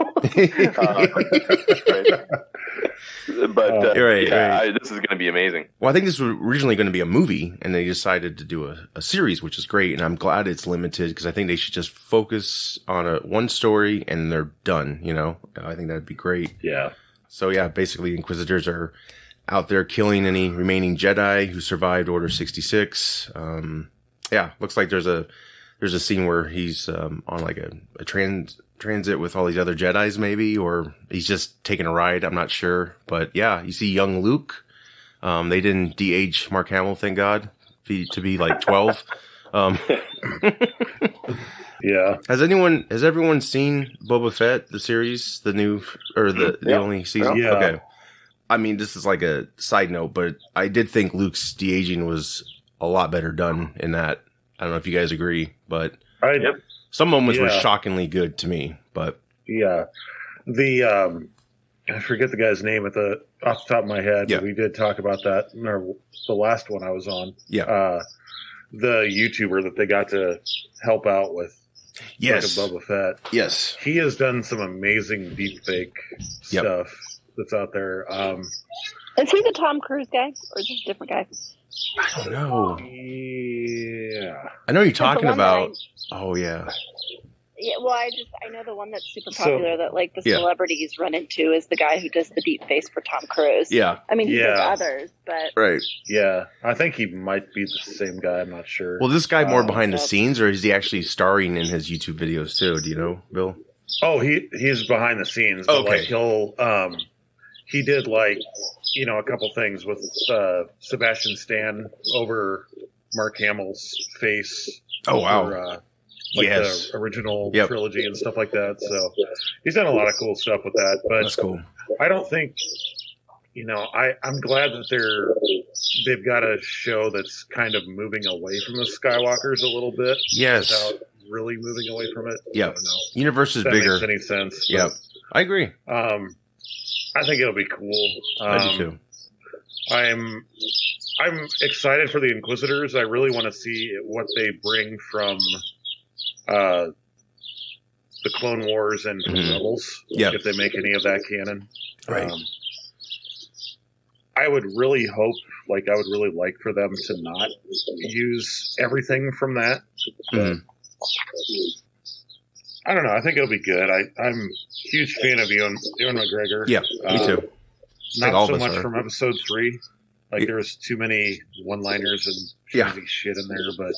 [SPEAKER 3] But
[SPEAKER 1] right.
[SPEAKER 3] This is going to be amazing.
[SPEAKER 1] Well, I think this was originally going to be a movie, and they decided to do a series, which is great. And I'm glad it's limited because I think they should just focus on one story and they're done. I think that'd be great.
[SPEAKER 5] Yeah.
[SPEAKER 1] So yeah, basically, Inquisitors are out there killing any remaining Jedi who survived Order 66. Looks like there's a scene where he's on like a transit with all these other Jedis, maybe, or he's just taking a ride. I'm not sure, but yeah, you see young Luke. They didn't de-age Mark Hamill, thank God, to be like 12.
[SPEAKER 5] Yeah.
[SPEAKER 1] Has everyone seen Boba Fett, the series, the new or the only season?
[SPEAKER 5] Yeah.
[SPEAKER 1] Okay. I mean, this is like a side note, but I did think Luke's de-aging was a lot better done in that. I don't know if you guys agree, but some moments were shockingly good to me. But
[SPEAKER 5] yeah, I forget the guy's name off the top of my head.
[SPEAKER 1] Yeah.
[SPEAKER 5] But we did talk about that in the last one I was on.
[SPEAKER 1] Yeah,
[SPEAKER 5] the YouTuber that they got to help out with.
[SPEAKER 1] Yes,
[SPEAKER 5] Boba Fett.
[SPEAKER 1] Yes,
[SPEAKER 5] he has done some amazing deepfake stuff that's out there.
[SPEAKER 4] Is he the Tom Cruise guy, or is this a different guy?
[SPEAKER 1] I don't know.
[SPEAKER 5] Yeah,
[SPEAKER 1] I know you're talking about. Oh yeah.
[SPEAKER 4] Yeah, well, I know the one that's super popular that like the celebrities run into is the guy who does the deep face for Tom Cruise.
[SPEAKER 1] Yeah.
[SPEAKER 4] I mean, he does others, but
[SPEAKER 1] right.
[SPEAKER 5] Yeah, I think he might be the same guy. I'm not sure.
[SPEAKER 1] Well, this guy more behind the scenes, or is he actually starring in his YouTube videos too? Do you know, Bill?
[SPEAKER 5] Oh, he's behind the scenes. But like he did like a couple things with Sebastian Stan over Mark Hamill's face.
[SPEAKER 1] Oh wow.
[SPEAKER 5] Over, the original trilogy and stuff like that. So he's done a lot of cool stuff with that. But
[SPEAKER 1] that's cool.
[SPEAKER 5] I don't think, I'm glad that they've got a show that's kind of moving away from the Skywalkers a little bit.
[SPEAKER 1] Yes.
[SPEAKER 5] Without really moving away from it.
[SPEAKER 1] Yeah.
[SPEAKER 5] I don't know.
[SPEAKER 1] Universe is
[SPEAKER 5] if that
[SPEAKER 1] bigger.
[SPEAKER 5] Makes any sense.
[SPEAKER 1] Yeah. I agree.
[SPEAKER 5] I think it'll be cool.
[SPEAKER 1] I do too.
[SPEAKER 5] I'm excited for the Inquisitors. I really want to see what they bring from the Clone Wars and Rebels. If they make any of that canon.
[SPEAKER 1] Right.
[SPEAKER 5] I would really hope, I would really like for them to not use everything from that. I don't know. I think it'll be good. I'm a huge fan of Ewan McGregor.
[SPEAKER 1] Yeah, me too.
[SPEAKER 5] Not so much from episode 3. There's too many one-liners and cheesy shit in there. But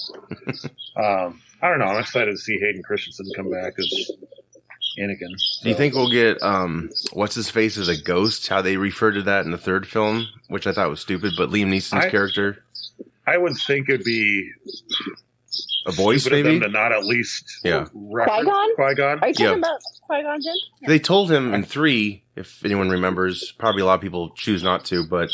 [SPEAKER 5] I don't know. I'm excited to see Hayden Christensen come back as Anakin. So.
[SPEAKER 1] Do you think we'll get what's his face as a ghost? How they refer to that in the third film, which I thought was stupid. But Liam Neeson's character,
[SPEAKER 5] I would think it'd be
[SPEAKER 1] a voice,
[SPEAKER 5] stupid
[SPEAKER 1] maybe
[SPEAKER 5] of them to not at least
[SPEAKER 4] Qui-Gon.
[SPEAKER 5] Qui-Gon.
[SPEAKER 4] Are you talking about Qui-Gon Jinn? Yeah.
[SPEAKER 1] They told him in 3, if anyone remembers. Probably a lot of people choose not to, but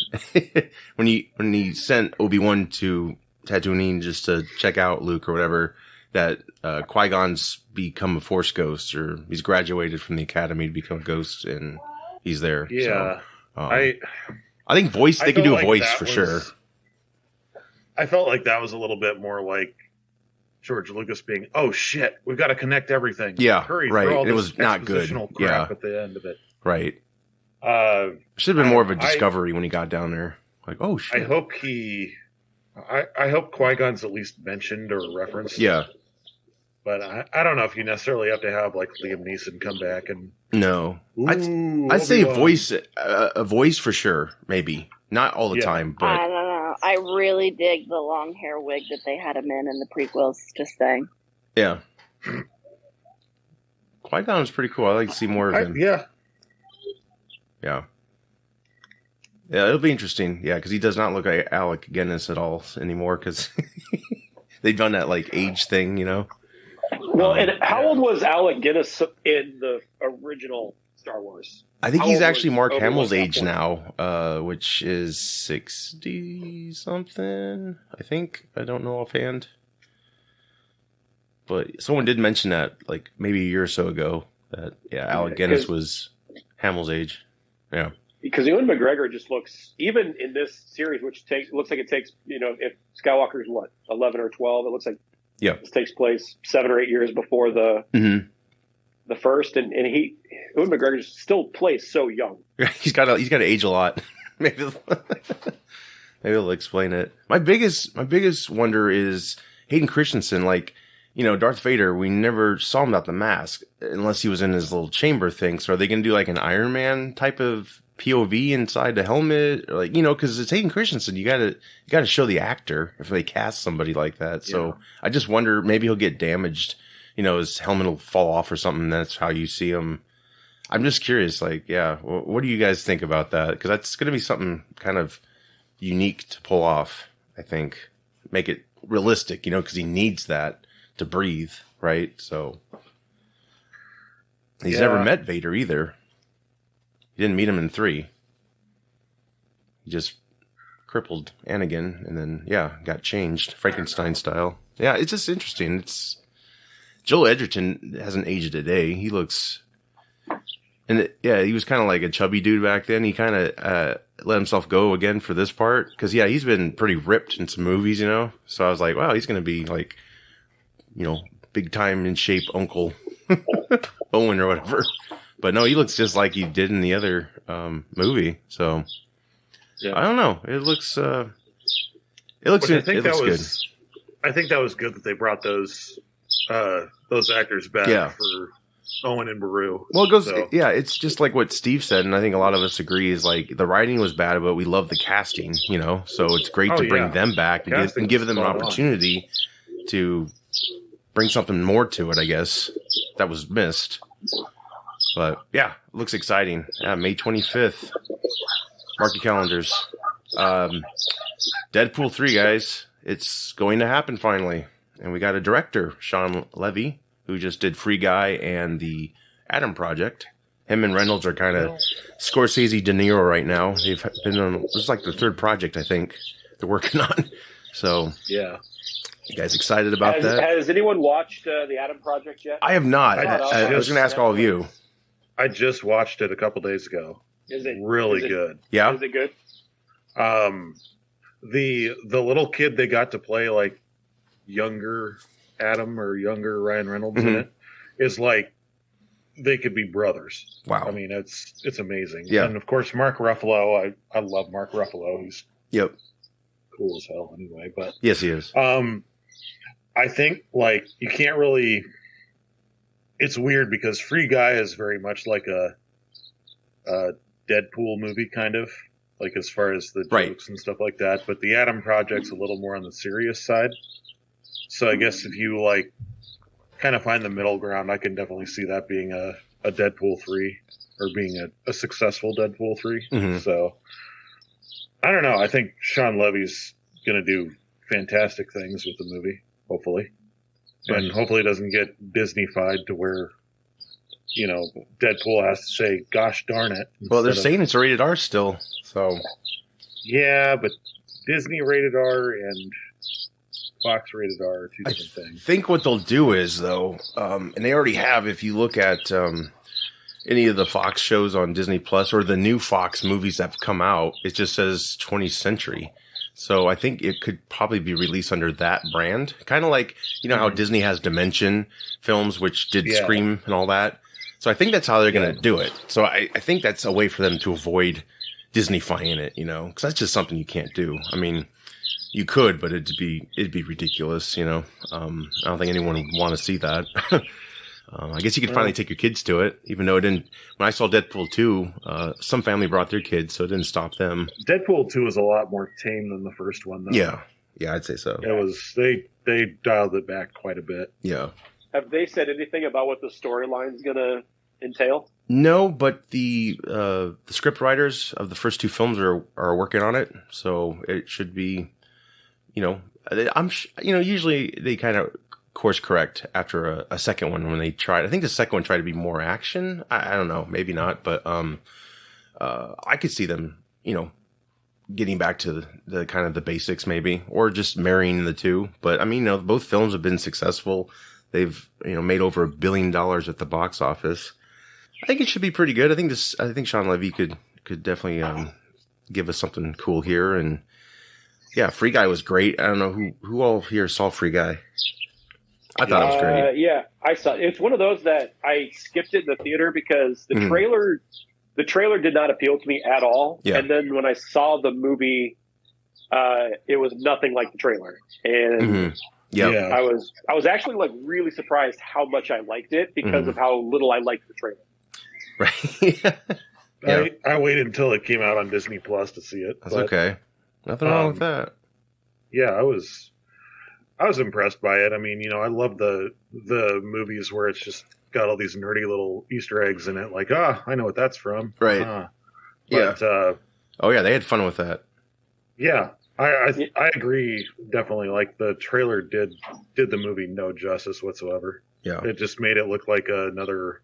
[SPEAKER 1] when he sent Obi-Wan to Tatooine just to check out Luke or whatever, that Qui-Gon's become a Force ghost, or he's graduated from the academy to become a ghost, and he's there.
[SPEAKER 5] Yeah,
[SPEAKER 1] so, I think voice. They could do a voice for sure.
[SPEAKER 5] I felt like that was a little bit more like George Lucas being, "Oh shit, we've got to connect everything."
[SPEAKER 1] Yeah,
[SPEAKER 5] hurry,
[SPEAKER 1] right.
[SPEAKER 5] All
[SPEAKER 1] it was not good.
[SPEAKER 5] Crap at the end of it.
[SPEAKER 1] Right. Should have been more of a discovery when he got down there. Like, oh shit.
[SPEAKER 5] I hope I hope Qui-Gon's at least mentioned or referenced.
[SPEAKER 1] Yeah.
[SPEAKER 5] But I don't know if you necessarily have to have like Liam Neeson come back and.
[SPEAKER 1] No, I'd say a voice for sure. Maybe not all the time, but
[SPEAKER 4] I don't know. I really dig the long hair wig that they had him in the prequels. Just saying.
[SPEAKER 1] Yeah. Qui-Gon was pretty cool. I like to see more of him.
[SPEAKER 5] Yeah.
[SPEAKER 1] Yeah. Yeah, it'll be interesting. Yeah, because he does not look like Alec Guinness at all anymore. Because they've done that like age thing, you know.
[SPEAKER 2] Well, and how old was Alec Guinness in the original Star Wars?
[SPEAKER 1] I think he's actually Mark Hamill's age now, which is 60-something, I think. I don't know offhand. But someone did mention that, like, maybe a year or so ago, that, yeah, Alec Guinness was Hamill's age. Yeah.
[SPEAKER 2] Because Ewan McGregor just looks, even in this series, which looks like it takes, if Skywalker's 11 or 12, it looks like this takes place 7 or 8 years before the first, and Ewan McGregor just still plays so young.
[SPEAKER 1] He's got to age a lot. Maybe they'll explain it. My biggest wonder is Hayden Christensen. Like, Darth Vader, we never saw him without the mask unless he was in his little chamber thing. So are they going to do like an Iron Man type of POV inside the helmet? Or like, because it's Hayden Christensen. You gotta show the actor if they cast somebody like that. So I just wonder, maybe he'll get damaged. His helmet will fall off or something. That's how you see him. I'm just curious, like, yeah, what do you guys think about that? Because that's going to be something kind of unique to pull off, I think. Make it realistic, because he needs that to breathe, right? So he's never met Vader either. He didn't meet him in 3. He just crippled Anakin and then, got changed, Frankenstein style. Yeah, it's just interesting. It's Joel Edgerton hasn't aged a day. He looks... And he was kind of like a chubby dude back then. He kind of let himself go again for this part. Because, he's been pretty ripped in some movies, So I was like, wow, he's going to be like, big time in shape Uncle Owen or whatever. But no, he looks just like he did in the other movie. So I don't know. It looks good.
[SPEAKER 5] I think that was good that they brought those actors back for Owen and Beru.
[SPEAKER 1] Well, it goes. So. Yeah, it's just like what Steve said, and I think a lot of us agree is like the writing was bad, but we love the casting. So it's great to bring them back and give them an opportunity to bring something more to it. I guess that was missed. But yeah, it looks exciting. Yeah, May 25th. Mark your calendars. Deadpool 3, guys. It's going to happen finally. And we got a director, Sean Levy, who just did Free Guy and the Adam Project. Him and Reynolds are kind of Scorsese De Niro right now. They've been on, this is like the 3rd project, I think, they're working on. So,
[SPEAKER 5] yeah.
[SPEAKER 1] You guys excited about that?
[SPEAKER 2] Has anyone watched the Adam Project yet?
[SPEAKER 1] I have not. I was going to ask all of you.
[SPEAKER 5] I just watched it a couple days ago.
[SPEAKER 2] Is it
[SPEAKER 5] really good?
[SPEAKER 1] Yeah.
[SPEAKER 2] Is it good?
[SPEAKER 5] The little kid they got to play like younger Adam or younger Ryan Reynolds in it is like they could be brothers.
[SPEAKER 1] Wow.
[SPEAKER 5] I mean, it's amazing.
[SPEAKER 1] Yeah.
[SPEAKER 5] And of course, Mark Ruffalo. I love Mark Ruffalo. He's cool as hell anyway. But
[SPEAKER 1] yes, he is.
[SPEAKER 5] I think like you can't really. It's weird because Free Guy is very much like a Deadpool movie, kind of like as far as the jokes and stuff like that. But the Adam Project's a little more on the serious side. So I guess if you like kind of find the middle ground, I can definitely see that being a Deadpool 3 or being a successful Deadpool 3.
[SPEAKER 1] Mm-hmm.
[SPEAKER 5] So I don't know. I think Sean Levy's going to do fantastic things with the movie, hopefully. And hopefully it doesn't get Disney-fied to where, Deadpool has to say, gosh darn it.
[SPEAKER 1] Well, they're saying it's rated R still, so.
[SPEAKER 5] Yeah, but Disney rated R and Fox rated R are two different things.
[SPEAKER 1] I think what they'll do is, though, and they already have, if you look at any of the Fox shows on Disney Plus or the new Fox movies that have come out, it just says 20th Century. So I think it could probably be released under that brand. Kind of like, how Disney has Dimension films, which did Scream and all that. So I think that's how they're going to do it. So I think that's a way for them to avoid Disney-fying it, because that's just something you can't do. I mean, you could, but it'd be ridiculous, I don't think anyone would want to see that. I guess you could finally take your kids to it, even though it didn't. When I saw Deadpool 2, some family brought their kids, so it didn't stop them.
[SPEAKER 5] Deadpool 2 is a lot more tame than the first one, though.
[SPEAKER 1] Yeah, I'd say so.
[SPEAKER 5] It was they dialed it back quite a bit.
[SPEAKER 1] Yeah.
[SPEAKER 2] Have they said anything about what the storyline's going to entail?
[SPEAKER 1] No, but the script writers of the first 2 films are working on it, so it should be, usually they kind of course correct after a second one when they tried. I think the second one tried to be more action. I don't know, maybe not, but I could see them, getting back to the kind of the basics maybe, or just marrying the two. But I mean, both films have been successful. They've made over $1 billion at the box office. I think it should be pretty good. I think Sean Levy could definitely give us something cool here. And yeah, Free Guy was great. I don't know who all here saw Free Guy. I thought it was great.
[SPEAKER 2] Yeah, I saw. It's one of those that I skipped it in the theater because the trailer did not appeal to me at all. Yeah. And then when I saw the movie, it was nothing like the trailer. And I was actually like really surprised how much I liked it because of how little I liked the trailer.
[SPEAKER 1] Right. Yeah.
[SPEAKER 5] I waited until it came out on Disney Plus to see it.
[SPEAKER 1] That's okay. Nothing wrong with that.
[SPEAKER 5] Yeah, I was impressed by it. I mean, I love the movies where it's just got all these nerdy little Easter eggs in it. Like, I know what that's from.
[SPEAKER 1] Right.
[SPEAKER 5] But,
[SPEAKER 1] they had fun with that.
[SPEAKER 5] Yeah, I agree. Definitely. Like the trailer did the movie no justice whatsoever.
[SPEAKER 1] Yeah.
[SPEAKER 5] It just made it look like another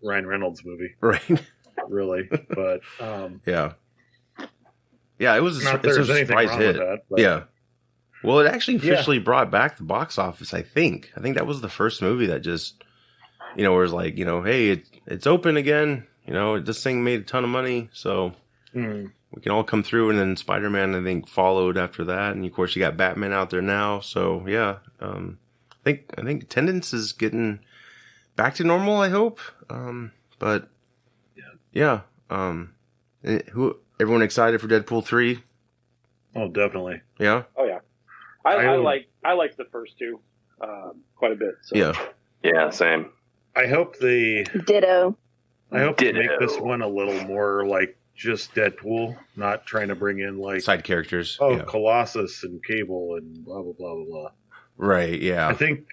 [SPEAKER 5] Ryan Reynolds movie.
[SPEAKER 1] Right.
[SPEAKER 5] Really. But,
[SPEAKER 1] yeah, it was
[SPEAKER 5] not
[SPEAKER 1] a
[SPEAKER 5] anything
[SPEAKER 1] surprise
[SPEAKER 5] wrong
[SPEAKER 1] hit.
[SPEAKER 5] with that, but,
[SPEAKER 1] yeah. Well, it actually officially brought back the box office, I think. I think that was the first movie that just, where it's like, hey, it's open again. This thing made a ton of money, so we can all come through. And then Spider-Man, I think, followed after that. And, of course, you got Batman out there now. So, yeah, I think attendance is getting back to normal, I hope. But, yeah. Everyone excited for Deadpool 3?
[SPEAKER 5] Oh, definitely.
[SPEAKER 1] Yeah?
[SPEAKER 2] Oh, yeah. I liked the first 2 quite a bit. So.
[SPEAKER 3] Yeah, same.
[SPEAKER 5] I hope they
[SPEAKER 4] Ditto.
[SPEAKER 5] I hope they make this one a little more like just Deadpool, not trying to bring in like
[SPEAKER 1] side characters.
[SPEAKER 5] Colossus and Cable and blah blah blah blah blah.
[SPEAKER 1] Right. Yeah.
[SPEAKER 5] I think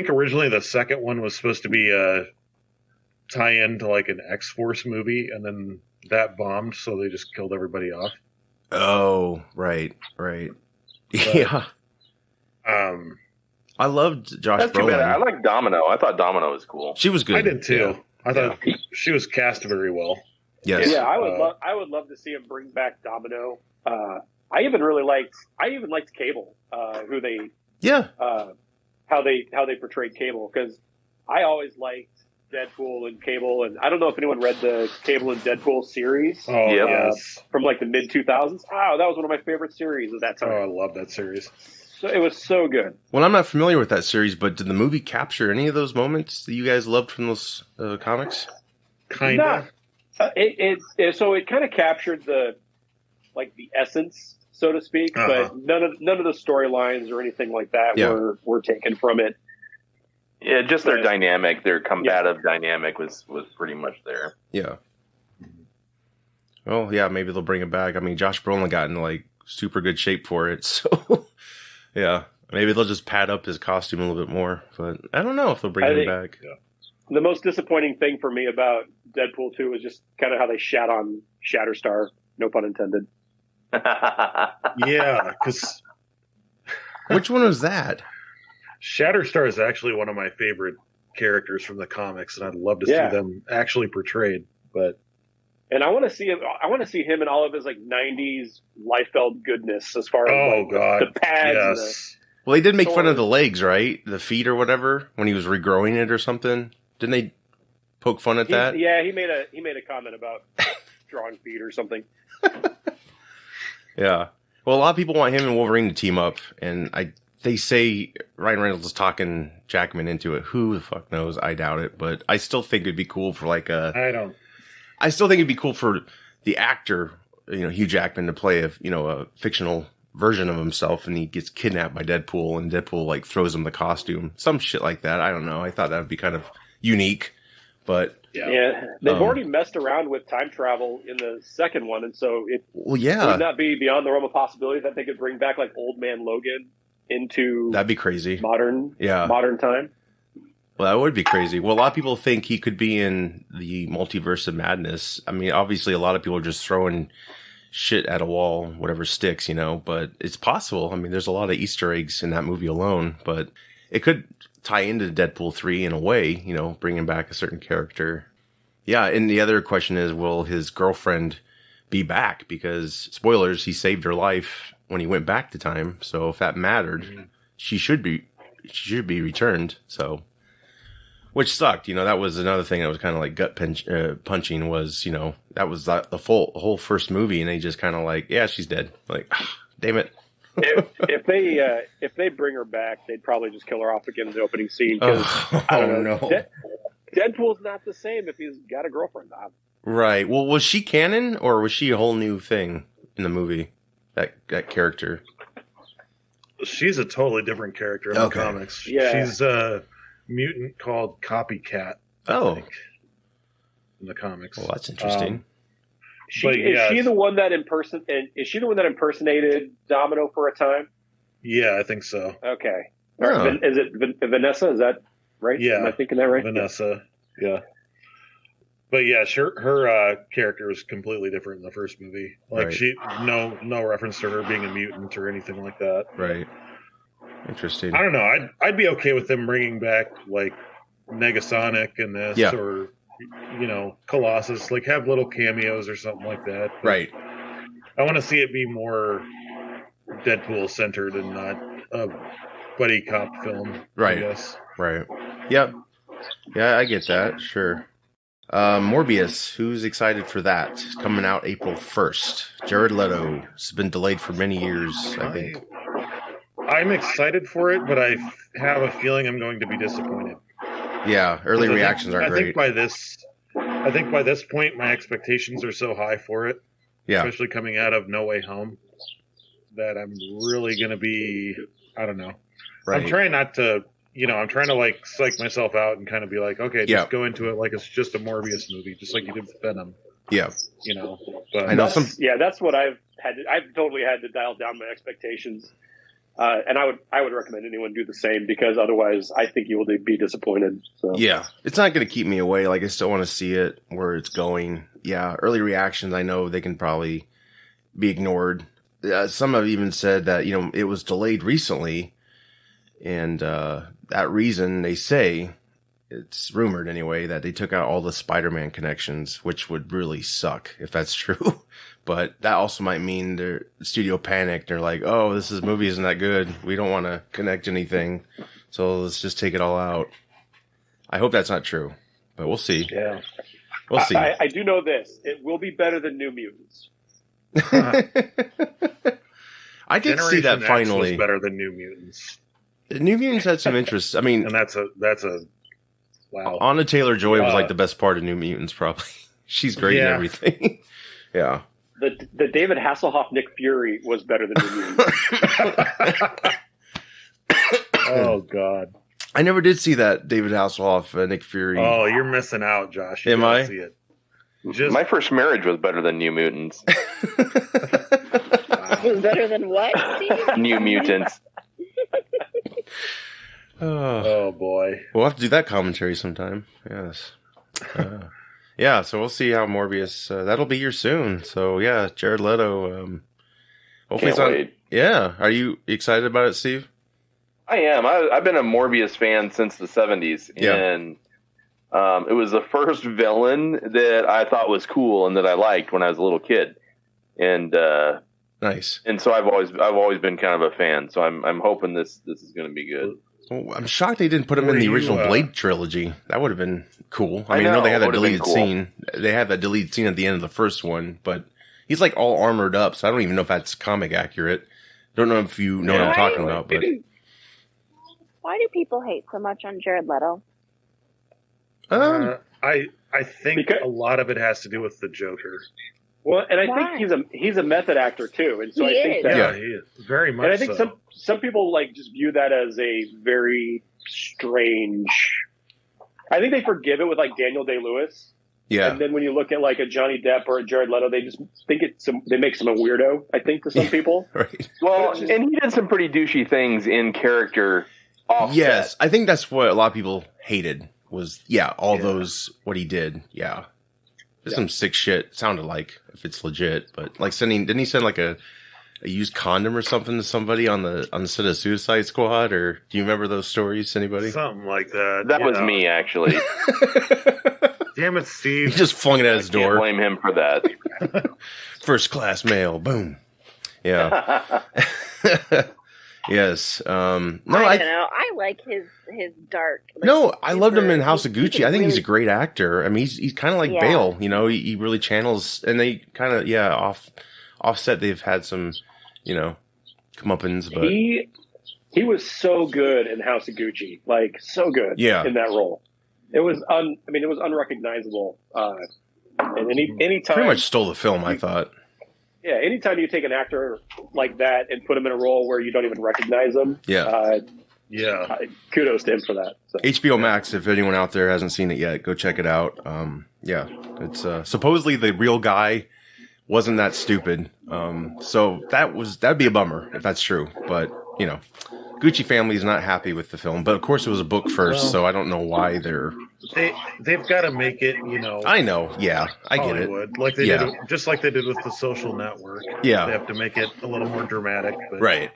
[SPEAKER 5] originally the second one was supposed to be a tie-in to like an X-Force movie, and then that bombed, so they just killed everybody off.
[SPEAKER 1] Oh, right. Yeah. I loved Josh
[SPEAKER 3] That's
[SPEAKER 1] Brolin.
[SPEAKER 3] too bad. I like Domino. I thought Domino was cool.
[SPEAKER 1] She was good.
[SPEAKER 5] I did too.
[SPEAKER 1] Yeah.
[SPEAKER 5] I thought she was cast very well.
[SPEAKER 1] Yes.
[SPEAKER 2] Yeah, I would love to see him bring back Domino. I even liked Cable, who they how they portrayed Cable, because I always liked Deadpool and Cable, and I don't know if anyone read the Cable and Deadpool series.
[SPEAKER 5] Oh yes,
[SPEAKER 2] from like the mid 2000s. Oh, that was one of my favorite series of that time.
[SPEAKER 5] Oh, I love that series.
[SPEAKER 2] So it was so good.
[SPEAKER 1] Well, I'm not familiar with that series, but did the movie capture any of those moments that you guys loved from those comics?
[SPEAKER 5] Kind of.
[SPEAKER 2] It kind of captured the essence, so to speak, but none of the storylines or anything like that were taken from it.
[SPEAKER 3] Yeah, just their dynamic, their combative dynamic was pretty much there.
[SPEAKER 1] Yeah. Well, yeah, maybe they'll bring it back. I mean, Josh Brolin got in like super good shape for it, so yeah, maybe they'll just pad up his costume a little bit more. But I don't know if they'll bring him back. Yeah.
[SPEAKER 2] The most disappointing thing for me about Deadpool 2 was just kind of how they shat on Shatterstar. No pun intended.
[SPEAKER 5] Yeah, because
[SPEAKER 1] which one was that?
[SPEAKER 5] Shatterstar is actually one of my favorite characters from the comics, and I'd love to see them actually portrayed.
[SPEAKER 2] And I want to see him. I want to see him in all of his like '90s Liefeld goodness, as far as the pads.
[SPEAKER 5] Yes.
[SPEAKER 1] Well, they did make fun of the legs, right? The feet or whatever when he was regrowing it or something. Didn't they poke fun at that?
[SPEAKER 2] Yeah, he made a comment about drawing feet or something.
[SPEAKER 1] Yeah. Well, a lot of people want him and Wolverine to team up, and I they say Ryan Reynolds is talking Jackman into it. Who the fuck knows? I doubt it, but I still think it'd be cool for like I still think it'd be cool for the actor, Hugh Jackman, to play a fictional version of himself, and he gets kidnapped by Deadpool, and Deadpool like throws him the costume, some shit like that. I don't know. I thought that would be kind of unique, but
[SPEAKER 2] yeah, they've already messed around with time travel in the second one, and so it would not be beyond the realm of possibility that they could bring back like Old Man Logan into
[SPEAKER 1] that'd be crazy
[SPEAKER 2] modern time.
[SPEAKER 1] Well, that would be crazy. Well, a lot of people think he could be in the Multiverse of Madness. I mean, obviously, a lot of people are just throwing shit at a wall, whatever sticks, but it's possible. I mean, there's a lot of Easter eggs in that movie alone, but it could tie into Deadpool 3 in a way, bringing back a certain character. Yeah, and the other question is, will his girlfriend be back? Because, spoilers, he saved her life when he went back to time. So if that mattered, she should be returned. So, which sucked. That was another thing that was kind of like gut punching was, that was the whole first movie, and they just kind of like, yeah, she's dead. Like, damn it.
[SPEAKER 2] If they bring her back, they'd probably just kill her off again in the opening scene. I don't know. Deadpool's not the same if he's got a girlfriend on.
[SPEAKER 1] Right. Well, was she canon, or was she a whole new thing in the movie? That character.
[SPEAKER 5] She's a totally different character in the comics. Yeah. She's a mutant called Copycat. I think, in the comics.
[SPEAKER 1] Well, that's interesting.
[SPEAKER 2] Is she the one that impersonated Domino for a time?
[SPEAKER 5] Yeah, I think so.
[SPEAKER 2] Okay. Is it Vanessa? Is that right?
[SPEAKER 5] Yeah.
[SPEAKER 2] Am I thinking that right?
[SPEAKER 5] Vanessa. Yeah. But yeah, her character was completely different in the first movie. Like she, no reference to her being a mutant or anything like that.
[SPEAKER 1] Right. Interesting.
[SPEAKER 5] I don't know. I'd be okay with them bringing back like Negasonic in this, or Colossus. Like have little cameos or something like that. But
[SPEAKER 1] right.
[SPEAKER 5] I want to see it be more Deadpool centered and not a buddy cop film.
[SPEAKER 1] Right.
[SPEAKER 5] I guess.
[SPEAKER 1] Right. Yep. Yeah, I get that. Sure. Morbius, who's excited for that? Coming out April 1st. Jared Leto. It's been delayed for many years, I think.
[SPEAKER 5] I'm excited for it, but I have a feeling I'm going to be disappointed.
[SPEAKER 1] Yeah, early reactions are great.
[SPEAKER 5] I think by this point, my expectations are so high for it, especially coming out of No Way Home, that I'm really going to be, I don't know. Right. I'm trying not to, I'm trying to like psych myself out and kind of be like, okay, just go into it like it's just a Morbius movie, just like you did with Venom.
[SPEAKER 1] Yeah.
[SPEAKER 5] But
[SPEAKER 1] I know
[SPEAKER 2] that's what I've totally had to dial down my expectations. And I would recommend anyone do the same, because otherwise I think you will be disappointed. So.
[SPEAKER 1] Yeah, it's not going to keep me away. Like I still want to see it where it's going. Yeah, early reactions, I know they can probably be ignored. Some have even said that it was delayed recently, and that reason they say it's rumored anyway that they took out all the Spider-Man connections, which would really suck if that's true. But that also might mean the studio panicked. They're like, oh, this movie isn't that good. We don't want to connect anything. So let's just take it all out. I hope that's not true, but we'll see.
[SPEAKER 2] Yeah.
[SPEAKER 1] We'll see.
[SPEAKER 2] I do know this. It will be better than New Mutants.
[SPEAKER 1] I did see that
[SPEAKER 5] X
[SPEAKER 1] finally.
[SPEAKER 5] Was better than New Mutants.
[SPEAKER 1] New Mutants had some interest. I mean,
[SPEAKER 5] and that's a wow.
[SPEAKER 1] Anna Taylor-Joy was like the best part of New Mutants, probably. She's great in everything. Yeah.
[SPEAKER 2] The David Hasselhoff Nick Fury was better than New Mutants.
[SPEAKER 5] Oh God.
[SPEAKER 1] I never did see that David Hasselhoff Nick Fury.
[SPEAKER 5] Oh, you're missing out, Josh.
[SPEAKER 1] Am I?
[SPEAKER 5] See it.
[SPEAKER 3] My First Marriage was better than New Mutants.
[SPEAKER 4] Was better than what, Steve?
[SPEAKER 3] New Mutants.
[SPEAKER 5] Oh boy.
[SPEAKER 1] We'll have to do that commentary sometime. Yes. Yeah, so we'll see how Morbius. That'll be here soon. So yeah, Jared Leto. Hopefully
[SPEAKER 3] Can't wait.
[SPEAKER 1] Yeah, are you excited about it, Steve?
[SPEAKER 3] I am. I've been a Morbius fan since the 70s, and it was the first villain that I thought was cool and that I liked when I was a little kid. And
[SPEAKER 1] nice.
[SPEAKER 3] And so I've always been kind of a fan. So I'm hoping this is going to be good.
[SPEAKER 1] Well, I'm shocked they didn't put him in the original Blade trilogy. That would have been cool. I know they had that deleted scene. They had that deleted scene at the end of the first one, but he's like all armored up, so I don't even know if that's comic accurate. Don't know if you know what I'm talking about, but
[SPEAKER 4] Why do people hate so much on Jared Leto?
[SPEAKER 5] I think a lot of it has to do with the Joker.
[SPEAKER 2] Well, and I
[SPEAKER 4] Why?
[SPEAKER 2] think he's a method actor too, and so
[SPEAKER 4] He
[SPEAKER 2] I think
[SPEAKER 4] is.
[SPEAKER 2] that
[SPEAKER 5] Yeah, he is very much.
[SPEAKER 2] and I think
[SPEAKER 5] so.
[SPEAKER 2] some people like just view that as a very strange. I think they forgive it with like Daniel Day-Lewis,
[SPEAKER 1] Yeah.
[SPEAKER 2] and then when you look at like a Johnny Depp or a Jared Leto, they just think they make some a weirdo. I think to some people.
[SPEAKER 1] Right.
[SPEAKER 3] Well,
[SPEAKER 2] But it's just-
[SPEAKER 3] and he did some pretty douchey things in character. Offset.
[SPEAKER 1] Yes, I think that's what a lot of people hated was those what he did. Yeah. There's some sick shit. Sounded like if it's legit, but like didn't he send like a used condom or something to somebody on the set of Suicide Squad? Or do you remember those stories? Anybody?
[SPEAKER 5] Something like that.
[SPEAKER 3] That
[SPEAKER 5] you
[SPEAKER 3] was
[SPEAKER 5] know.
[SPEAKER 3] me, actually.
[SPEAKER 5] Damn it,
[SPEAKER 1] He
[SPEAKER 5] Steve.
[SPEAKER 1] just flung it at his
[SPEAKER 3] Can't
[SPEAKER 1] door.
[SPEAKER 3] blame him for that.
[SPEAKER 1] First class mail. Boom. Yeah. Yes. No,
[SPEAKER 4] I don't know. I like his dark. Like,
[SPEAKER 1] No, I loved him in
[SPEAKER 4] super-
[SPEAKER 1] House of Gucci. I think he's a great actor. I mean, he's kind of like
[SPEAKER 4] Yeah.
[SPEAKER 1] Bale, you know. He really channels, and they kind of offset. They've had some, comeuppance, but
[SPEAKER 2] He was so good in House of Gucci, like so good in that role. It was it was unrecognizable. And anytime
[SPEAKER 1] pretty much stole the film. I thought.
[SPEAKER 2] Yeah, anytime you take an actor like that and put him in a role where you don't even recognize him, kudos to him for that. So.
[SPEAKER 1] HBO Max, if anyone out there hasn't seen it yet, go check it out. It's supposedly the real guy wasn't that stupid. So that'd be a bummer if that's true. But Gucci family is not happy with the film. But of course, it was a book first, so I don't know why
[SPEAKER 5] they've got to make it.
[SPEAKER 1] I know. Yeah, I get it.
[SPEAKER 5] Hollywood, like they did, just like they did with The Social Network.
[SPEAKER 1] Yeah,
[SPEAKER 5] they have to make it a little more dramatic. But,
[SPEAKER 1] right.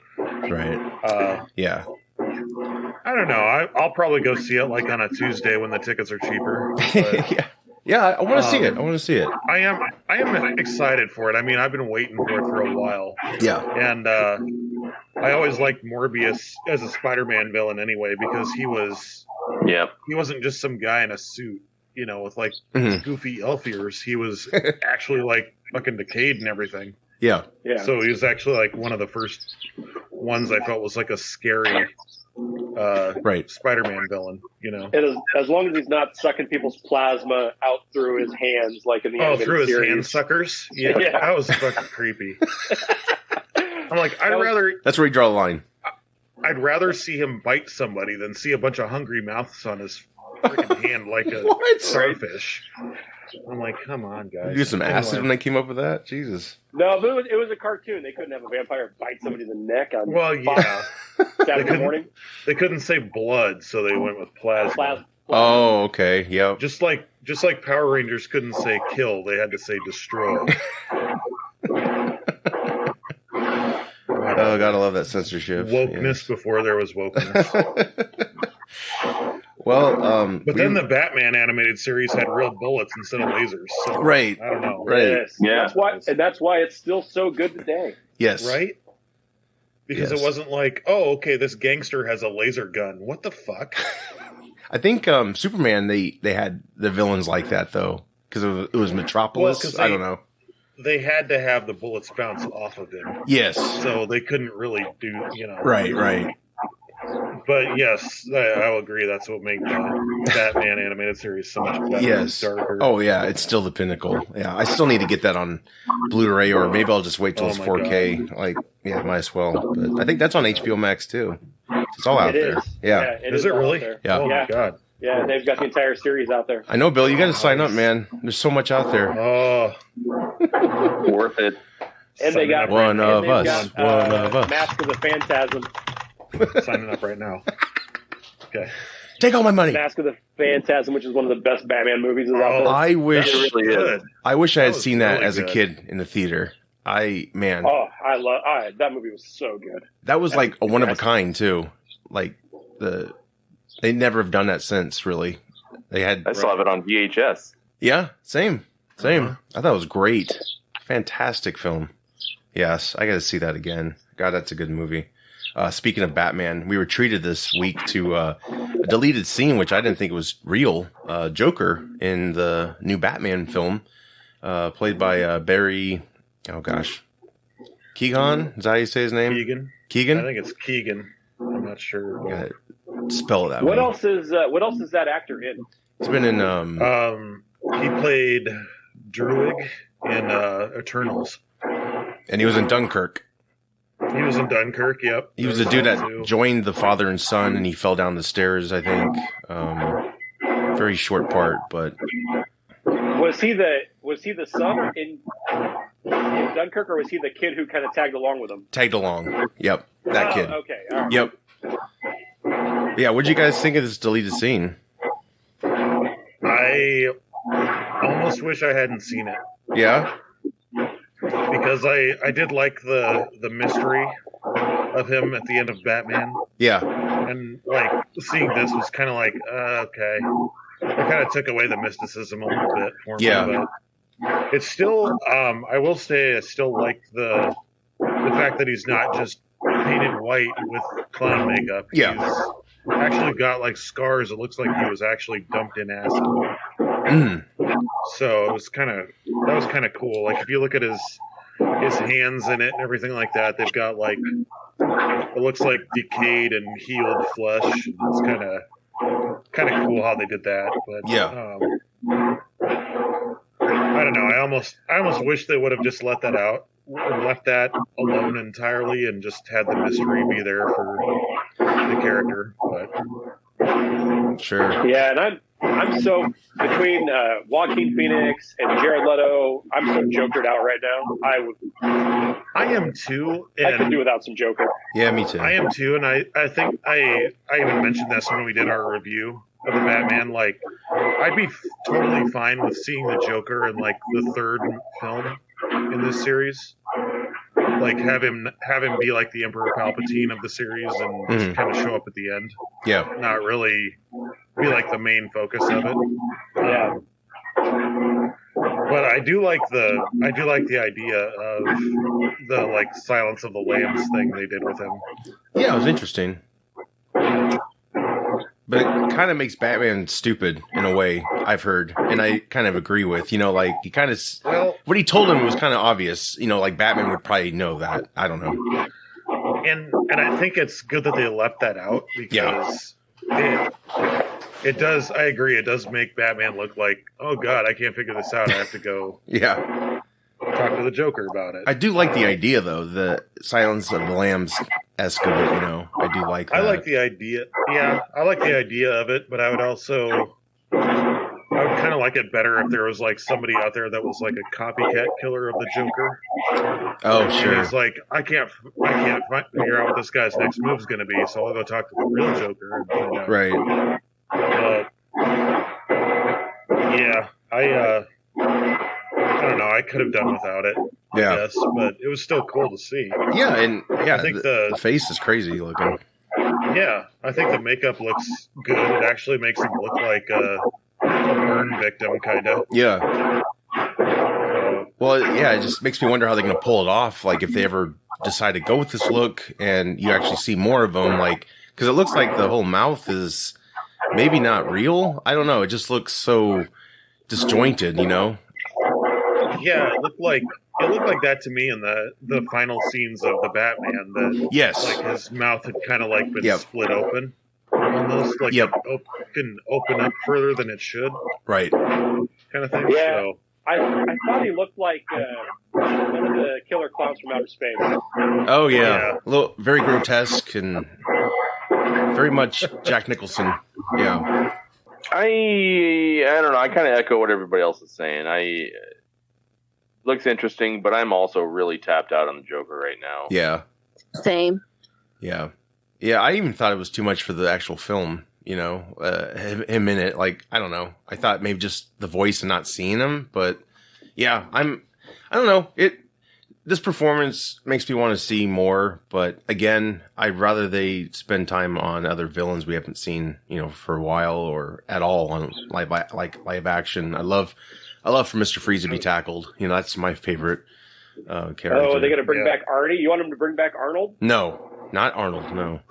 [SPEAKER 5] Yeah. I don't know. I'll probably go see it like on a Tuesday when the tickets are cheaper. But,
[SPEAKER 1] yeah. I want to see it. I want to see it.
[SPEAKER 5] I am excited for it. I mean, I've been waiting for it for a while.
[SPEAKER 1] Yeah.
[SPEAKER 5] And I always liked Morbius as a Spider-Man villain anyway because he wasn't just some guy in a suit, with like goofy elf ears. He was actually like fucking decayed and everything.
[SPEAKER 1] Yeah.
[SPEAKER 5] So he was actually like one of the first ones I felt was like a scary Spider-Man villain,
[SPEAKER 2] And as long as he's not sucking people's plasma out through his hands, like in the animated
[SPEAKER 5] through his
[SPEAKER 2] series.
[SPEAKER 5] hand suckers. Yeah, that was fucking creepy. I'm like,
[SPEAKER 1] That's where you draw the line.
[SPEAKER 5] I'd rather see him bite somebody than see a bunch of hungry mouths on his freaking hand like a starfish. I'm like, come on, guys.
[SPEAKER 1] You do some acid when they came up with that? Jesus.
[SPEAKER 2] No, but it was a cartoon. They couldn't have a vampire bite somebody in the neck on Saturday morning.
[SPEAKER 5] They couldn't say blood, so they went with plasma.
[SPEAKER 1] Oh, okay. Yep.
[SPEAKER 5] Just like Power Rangers couldn't say kill, they had to say destroy.
[SPEAKER 1] Oh, gotta love that censorship.
[SPEAKER 5] Wokeness before there was wokeness.
[SPEAKER 1] Well,
[SPEAKER 5] but then the Batman animated series had real bullets instead of lasers. So
[SPEAKER 1] right.
[SPEAKER 5] I don't know.
[SPEAKER 1] Right.
[SPEAKER 2] Yes. Yeah. That's why it's still so good today.
[SPEAKER 1] Yes.
[SPEAKER 5] Right? Because it wasn't like, oh, okay, this gangster has a laser gun. What the fuck?
[SPEAKER 1] I think Superman, they had the villains like that, though. Because it was Metropolis. I don't know.
[SPEAKER 5] They had to have the bullets bounce off of him.
[SPEAKER 1] Yes.
[SPEAKER 5] So they couldn't really do,
[SPEAKER 1] Right.
[SPEAKER 5] But yes, I'll agree. That's what made the Batman animated series so much better.
[SPEAKER 1] Yes.
[SPEAKER 5] Darker.
[SPEAKER 1] Oh, yeah. It's still the pinnacle. Yeah. I still need to get that on Blu-ray, or maybe I'll just wait till it's 4K.
[SPEAKER 5] God.
[SPEAKER 1] Like, yeah, might as well. But I think that's on HBO Max, too. It's all out there. Yeah.
[SPEAKER 2] Is it
[SPEAKER 5] really?
[SPEAKER 1] Yeah.
[SPEAKER 5] Oh, my God.
[SPEAKER 2] Yeah, they've got the entire series out there.
[SPEAKER 1] I know, Bill. You got to sign up, man. There's so much out there.
[SPEAKER 5] Oh.
[SPEAKER 3] Worth it.
[SPEAKER 2] And they got
[SPEAKER 1] one of us.
[SPEAKER 2] Mask of the Phantasm.
[SPEAKER 5] Signing up right now. Okay.
[SPEAKER 1] Take all my money.
[SPEAKER 2] Mask of the Phantasm, which is one of the best Batman movies out there.
[SPEAKER 1] I wish I had
[SPEAKER 5] was
[SPEAKER 1] seen that
[SPEAKER 5] really
[SPEAKER 1] as a
[SPEAKER 5] good.
[SPEAKER 1] kid in the theater.
[SPEAKER 2] I love that movie was so good.
[SPEAKER 1] That was like a one of a kind too. Like they never have done that since, really. I
[SPEAKER 3] still have it on VHS.
[SPEAKER 1] Yeah, same. I thought it was great. Fantastic film. Yes, I got to see that again. God, that's a good movie. Speaking of Batman, we were treated this week to a deleted scene, which I didn't think was real. Joker in the new Batman film, played by Barry. Oh gosh, Keegan. Is that how you say his name?
[SPEAKER 5] Keegan.
[SPEAKER 1] I
[SPEAKER 5] think it's Keegan. I'm not sure.
[SPEAKER 1] spell it that way.
[SPEAKER 2] What else is that actor in?
[SPEAKER 1] He's been in
[SPEAKER 5] he played Druig in Eternals.
[SPEAKER 1] and he was in Dunkirk.
[SPEAKER 5] He was in Dunkirk, yep.
[SPEAKER 1] He was the dude that joined the father and son, and he fell down the stairs, I think. Very short part, but
[SPEAKER 2] was he the son in Dunkirk, or was he the kid who kind of tagged along with him?
[SPEAKER 1] Tagged along. Yep, that kid.
[SPEAKER 2] Okay. All right.
[SPEAKER 1] Yep. Yeah, what'd you guys think of this deleted scene?
[SPEAKER 5] I almost wish I hadn't seen it.
[SPEAKER 1] Yeah?
[SPEAKER 5] Because I did like the mystery of him at the end of Batman.
[SPEAKER 1] Yeah.
[SPEAKER 5] And, like, seeing this was kind of like, okay. It kind of took away the mysticism a little bit for me.
[SPEAKER 1] Yeah.
[SPEAKER 5] But it's still, I will say I still like the fact that he's not just painted white with clown makeup.
[SPEAKER 1] Yeah.
[SPEAKER 5] He's actually got, like, scars. It looks like he was actually dumped in acid. So that was kind of cool. Like, if you look at his hands in it and everything like that, they've got, like, it looks like decayed and healed flesh. It's kind of cool how they did that. But
[SPEAKER 1] Yeah.
[SPEAKER 5] I don't know. I almost wish they would have just let that out and left that alone entirely and just had the mystery be there for the character. But
[SPEAKER 1] Sure.
[SPEAKER 2] Yeah, and I'm so between Joaquin Phoenix and Jared Leto, I'm so jokered out right now.
[SPEAKER 5] I am too.
[SPEAKER 2] I could do without some Joker.
[SPEAKER 1] Yeah, me too.
[SPEAKER 5] I am too, and I think I even mentioned this when we did our review of the Batman. Like, I'd be totally fine with seeing the Joker in, like, the third film in this series. Like, have him be like the Emperor Palpatine of the series and just kind of show up at the end.
[SPEAKER 1] Yeah.
[SPEAKER 5] Not really be like the main focus of it.
[SPEAKER 2] Yeah.
[SPEAKER 5] But I do like the idea of the, like, Silence of the Lambs thing they did with him.
[SPEAKER 1] Yeah, it was interesting. But it kind of makes Batman stupid in a way, I've heard, and I kind of agree with. You know, like, he kind of what he told him was kind of obvious. You know, like, Batman would probably know that. I don't know.
[SPEAKER 5] And I think it's good that they left that out because it does. I agree. It does make Batman look like, oh God, I can't figure this out. I have to go talk to the Joker about it.
[SPEAKER 1] I do like the idea, though, the Silence of the Lambs-esque of it, you know. I do like that.
[SPEAKER 5] I like the idea. Yeah, I like the idea of it, but I would kind of like it better if there was, like, somebody out there that was like a copycat killer of the Joker.
[SPEAKER 1] Oh, sure.
[SPEAKER 5] And it's like, I can't figure out what this guy's next move's going to be, so I'll go talk to the real Joker and find out.
[SPEAKER 1] Right.
[SPEAKER 5] Yeah, I don't know. I could have done without it.
[SPEAKER 1] Yeah.
[SPEAKER 5] I guess, but it was still cool to see.
[SPEAKER 1] Yeah, and
[SPEAKER 5] I think
[SPEAKER 1] the face is crazy looking.
[SPEAKER 5] Yeah, I think the makeup looks good. It actually makes him look like a burn victim, kind of.
[SPEAKER 1] Yeah. Well, yeah, it just makes me wonder how they're going to pull it off. Like, if they ever decide to go with this look and you actually see more of them, like, because it looks like the whole mouth is maybe not real. I don't know. It just looks so disjointed, you know?
[SPEAKER 5] Yeah, it looked like that to me in the final scenes of the Batman. That
[SPEAKER 1] yes,
[SPEAKER 5] like his mouth had kind of like been split open, almost like it can open up further than it should,
[SPEAKER 1] right?
[SPEAKER 5] Kind of thing.
[SPEAKER 2] Yeah,
[SPEAKER 5] so.
[SPEAKER 2] I thought he looked like one of the killer clowns from outer space.
[SPEAKER 1] Oh yeah, a little, very grotesque and very much Jack Nicholson. Yeah,
[SPEAKER 3] I don't know. I kind of echo what everybody else is saying. Looks interesting, but I'm also really tapped out on the Joker right now.
[SPEAKER 1] Yeah.
[SPEAKER 4] Same.
[SPEAKER 1] Yeah. Yeah, I even thought it was too much for the actual film, you know, him in it. Like, I don't know. I thought maybe just the voice and not seeing him, but yeah, I don't know. This performance makes me want to see more, but again, I'd rather they spend time on other villains we haven't seen, you know, for a while or at all on live action. I love for Mr. Freeze to be tackled. You know, that's my favorite character.
[SPEAKER 2] Oh, are they going to bring back Arnie? You want them to bring back Arnold?
[SPEAKER 1] No, not Arnold. No.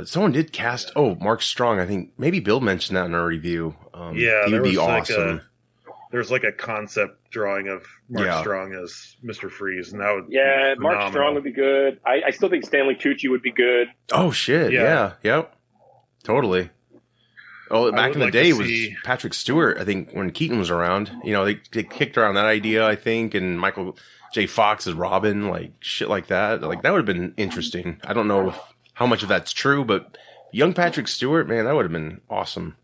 [SPEAKER 1] Someone did cast. Mark Strong. I think maybe Bill mentioned that in our review.
[SPEAKER 5] Yeah,
[SPEAKER 1] he would be awesome.
[SPEAKER 5] there's like a concept drawing of Mark
[SPEAKER 1] Yeah.
[SPEAKER 5] Strong as Mr. Freeze, and that would
[SPEAKER 2] Yeah,
[SPEAKER 5] be
[SPEAKER 2] Mark
[SPEAKER 5] phenomenal.
[SPEAKER 2] Strong would be good. I still think Stanley Tucci would be good.
[SPEAKER 1] Oh shit!
[SPEAKER 5] Yeah.
[SPEAKER 1] Yep, totally. Oh, back
[SPEAKER 5] would
[SPEAKER 1] in the
[SPEAKER 5] like
[SPEAKER 1] day
[SPEAKER 5] to
[SPEAKER 1] was
[SPEAKER 5] see-
[SPEAKER 1] Patrick Stewart. I think when Keaton was around, they kicked around that idea. I think, and Michael J. Fox as Robin, like shit like that. Like that would have been interesting. I don't know how much of that's true, but young Patrick Stewart, man, that would have been awesome.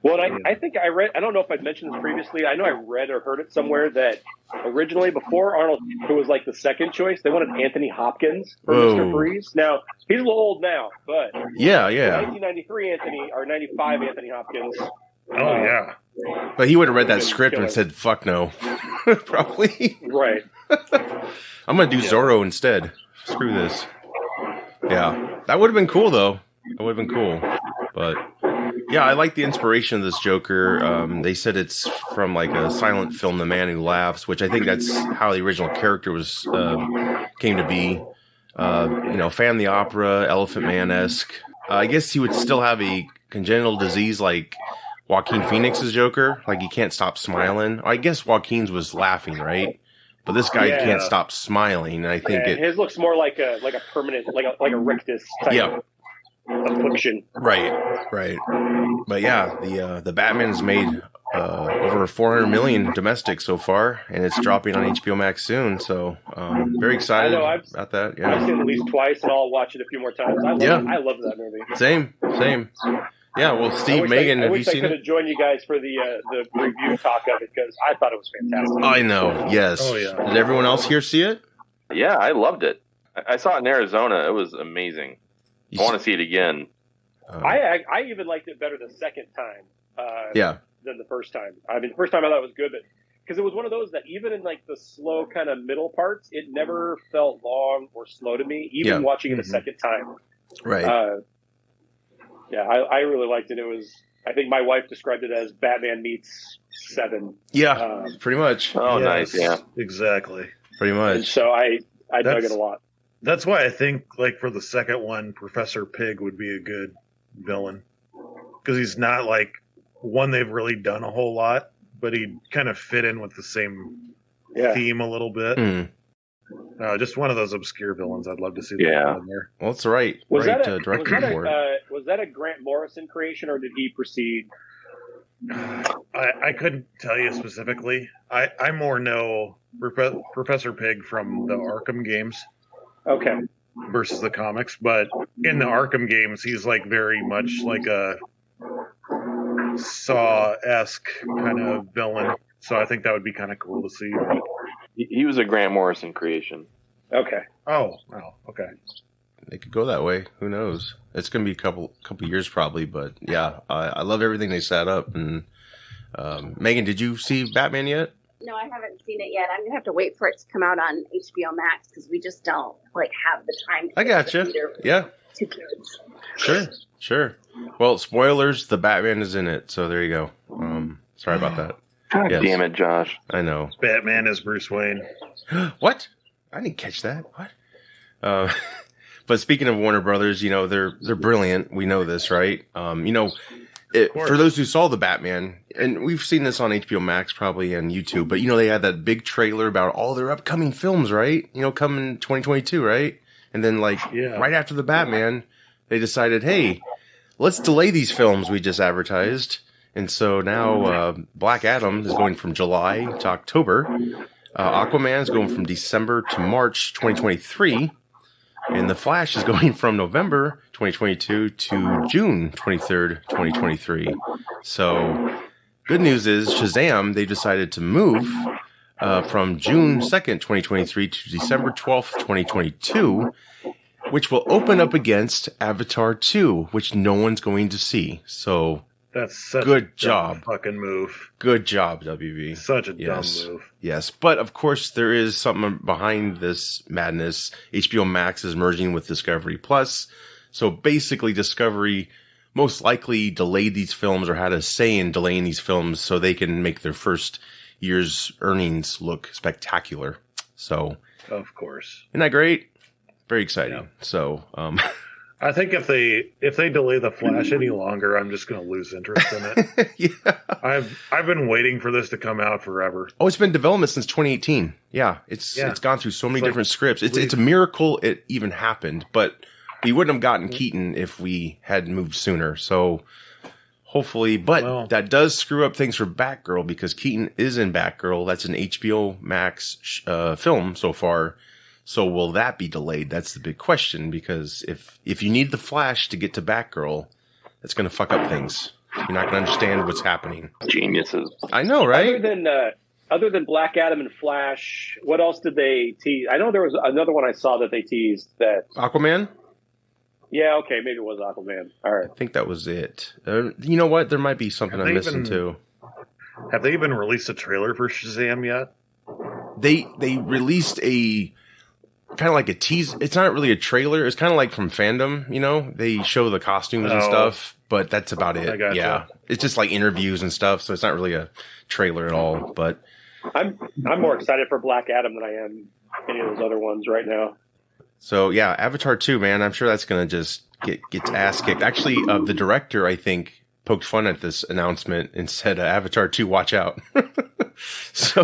[SPEAKER 2] Well, I think I read, I don't know if I'd mentioned this previously. I know I read or heard it somewhere that originally, before Arnold, who was like the second choice, they wanted Anthony Hopkins for
[SPEAKER 1] Whoa.
[SPEAKER 2] Mr. Freeze. Now, he's a little old now, but
[SPEAKER 1] Yeah.
[SPEAKER 2] 1993 Anthony, or 95 Anthony Hopkins.
[SPEAKER 5] Oh yeah,
[SPEAKER 1] But he would have read that script and said, "Fuck no," probably.
[SPEAKER 2] Right.
[SPEAKER 1] I'm gonna do Zorro instead. Screw this. Yeah, that would have been cool though. That would have been cool. But yeah, I like the inspiration of this Joker. They said it's from like a silent film, The Man Who Laughs, which I think that's how the original character was came to be. Fan the Opera, Elephant Man-esque. I guess he would still have a congenital disease like Joaquin Phoenix's Joker. Like he can't stop smiling. I guess Joaquin's was laughing, right? But this guy
[SPEAKER 2] Yeah.
[SPEAKER 1] can't stop smiling, and I think
[SPEAKER 2] His looks more like a permanent, like a rictus type
[SPEAKER 1] Yeah.
[SPEAKER 2] affliction.
[SPEAKER 1] Right. But yeah, the Batman has made over 400 million domestic so far, and it's dropping on HBO Max soon. So very excited
[SPEAKER 2] I know,
[SPEAKER 1] about that.
[SPEAKER 2] I've
[SPEAKER 1] Yeah,
[SPEAKER 2] seen it at least twice, and I'll watch it a few more times. I love that movie.
[SPEAKER 1] same. Yeah, well, Steve, Megan,
[SPEAKER 2] I
[SPEAKER 1] have you
[SPEAKER 2] wish I
[SPEAKER 1] seen
[SPEAKER 2] could
[SPEAKER 1] it?
[SPEAKER 2] have joined you guys for the review talk of it, because I thought it was fantastic.
[SPEAKER 1] I know. Yes.
[SPEAKER 5] Oh, yeah.
[SPEAKER 1] Did everyone else here see it?
[SPEAKER 3] Yeah, I loved it. I saw it in Arizona. It was amazing. I want to see it again.
[SPEAKER 2] I even liked it better the second time than the first time. I mean, the first time I thought it was good, but because it was one of those that even in like the slow kind of middle parts, it never felt long or slow to me, even watching it a second time.
[SPEAKER 1] Right.
[SPEAKER 2] I really liked it. It was, I think my wife described it as Batman meets Seven.
[SPEAKER 1] Yeah, pretty much.
[SPEAKER 3] Oh,
[SPEAKER 5] Yes,
[SPEAKER 3] nice. Yeah.
[SPEAKER 5] exactly.
[SPEAKER 1] Pretty
[SPEAKER 2] And
[SPEAKER 1] much.
[SPEAKER 2] so I dug
[SPEAKER 5] That's-
[SPEAKER 2] it a lot.
[SPEAKER 5] That's why I think, like, for the second one, Professor Pig would be a good villain. Because he's not, like, one they've really done a whole lot, but he'd kind of fit in with the same theme a little bit.
[SPEAKER 1] Mm.
[SPEAKER 5] Just one of those obscure villains I'd love to see
[SPEAKER 3] Yeah.
[SPEAKER 5] in there.
[SPEAKER 1] Well, it's right.
[SPEAKER 2] Was
[SPEAKER 1] right
[SPEAKER 2] that
[SPEAKER 1] director for it.
[SPEAKER 2] was that a Grant Morrison creation, or did he precede?
[SPEAKER 5] I couldn't tell you specifically. I more know Professor Pig from the Arkham games
[SPEAKER 2] Okay.
[SPEAKER 5] versus the comics, but in the Arkham games, he's like very much like a Saw-esque kind of villain. So I think that would be kind of cool to see.
[SPEAKER 3] He was a Grant Morrison creation.
[SPEAKER 2] Okay.
[SPEAKER 5] Oh, okay.
[SPEAKER 1] It could go that way. Who knows? It's going to be a couple years probably, but yeah, I love everything they set up. And Megan, did you see Batman yet?
[SPEAKER 4] No, I haven't seen it yet. I'm gonna have to wait for it to come out on HBO Max because we just don't have the time. To
[SPEAKER 1] I
[SPEAKER 4] go to the
[SPEAKER 1] gotcha.
[SPEAKER 4] theater with
[SPEAKER 1] Yeah,
[SPEAKER 4] 2 kids.
[SPEAKER 1] sure. Well, spoilers: the Batman is in it, so there you go. Sorry about that.
[SPEAKER 3] God
[SPEAKER 1] Yes.
[SPEAKER 3] damn it, Josh.
[SPEAKER 1] I know.
[SPEAKER 5] Batman is Bruce Wayne.
[SPEAKER 1] What? I didn't catch that. What? But speaking of Warner Brothers, they're brilliant. We know this, right? For those who saw the Batman, and we've seen this on HBO Max probably and YouTube, but they had that big trailer about all their upcoming films, right? Coming 2022, right? And then right after the Batman, they decided, hey, let's delay these films we just advertised. And so now Black Adam is going from July to October. Aquaman is going from December to March 2023. And The Flash is going from November 2022 to June 23rd, 2023. So, good news is SHAZAM, they decided to move from June 2nd, 2023 to December 12th, 2022, which will open up against Avatar 2, which no one's going to see. So,
[SPEAKER 5] That's such
[SPEAKER 1] Good
[SPEAKER 5] a dumb
[SPEAKER 1] job.
[SPEAKER 5] fucking move.
[SPEAKER 1] good job, WB.
[SPEAKER 5] Such a
[SPEAKER 1] Yes.
[SPEAKER 5] dumb move.
[SPEAKER 1] Yes, but of course there is something behind this madness. HBO Max is merging with Discovery Plus. So basically Discovery most likely delayed these films or had a say in delaying these films so they can make their first year's earnings look spectacular. So,
[SPEAKER 5] Of course.
[SPEAKER 1] isn't that great? Very exciting.
[SPEAKER 5] Yeah.
[SPEAKER 1] So,
[SPEAKER 5] I think if they delay the Flash any longer, I'm just going to lose interest in it.
[SPEAKER 1] Yeah.
[SPEAKER 5] I've been waiting for this to come out forever.
[SPEAKER 1] Oh, it's been in development since 2018. Yeah, it's gone through so many different scripts. It's a miracle it even happened, but we wouldn't have gotten Keaton if we had moved sooner. So hopefully, but that does screw up things for Batgirl because Keaton is in Batgirl. That's an HBO Max film so far. So will that be delayed? That's the big question, because if you need the Flash to get to Batgirl, that's going to fuck up things. You're not going to understand what's happening.
[SPEAKER 3] Geniuses.
[SPEAKER 1] I know, right?
[SPEAKER 2] Other than Black Adam and Flash, what else did they tease? I know there was another one I saw that they teased that
[SPEAKER 1] Aquaman?
[SPEAKER 2] Yeah, okay, maybe it was Aquaman. All right.
[SPEAKER 1] I think that was it. You know what? There might be something I'm missing too.
[SPEAKER 5] Have they even released a trailer for Shazam yet?
[SPEAKER 1] They released a kind of like a tease. It's not really a trailer. It's kind of like from fandom, you know. They show the costumes and stuff, but that's about it.
[SPEAKER 5] Gotcha.
[SPEAKER 1] Yeah, it's just like interviews and stuff. So it's not really a trailer at all. But
[SPEAKER 2] I'm more excited for Black Adam than I am any of those other ones right now.
[SPEAKER 1] So yeah, Avatar 2, man. I'm sure that's gonna just get ass kicked. Actually, the director, I think, poked fun at this announcement and said, "Avatar 2, watch out." So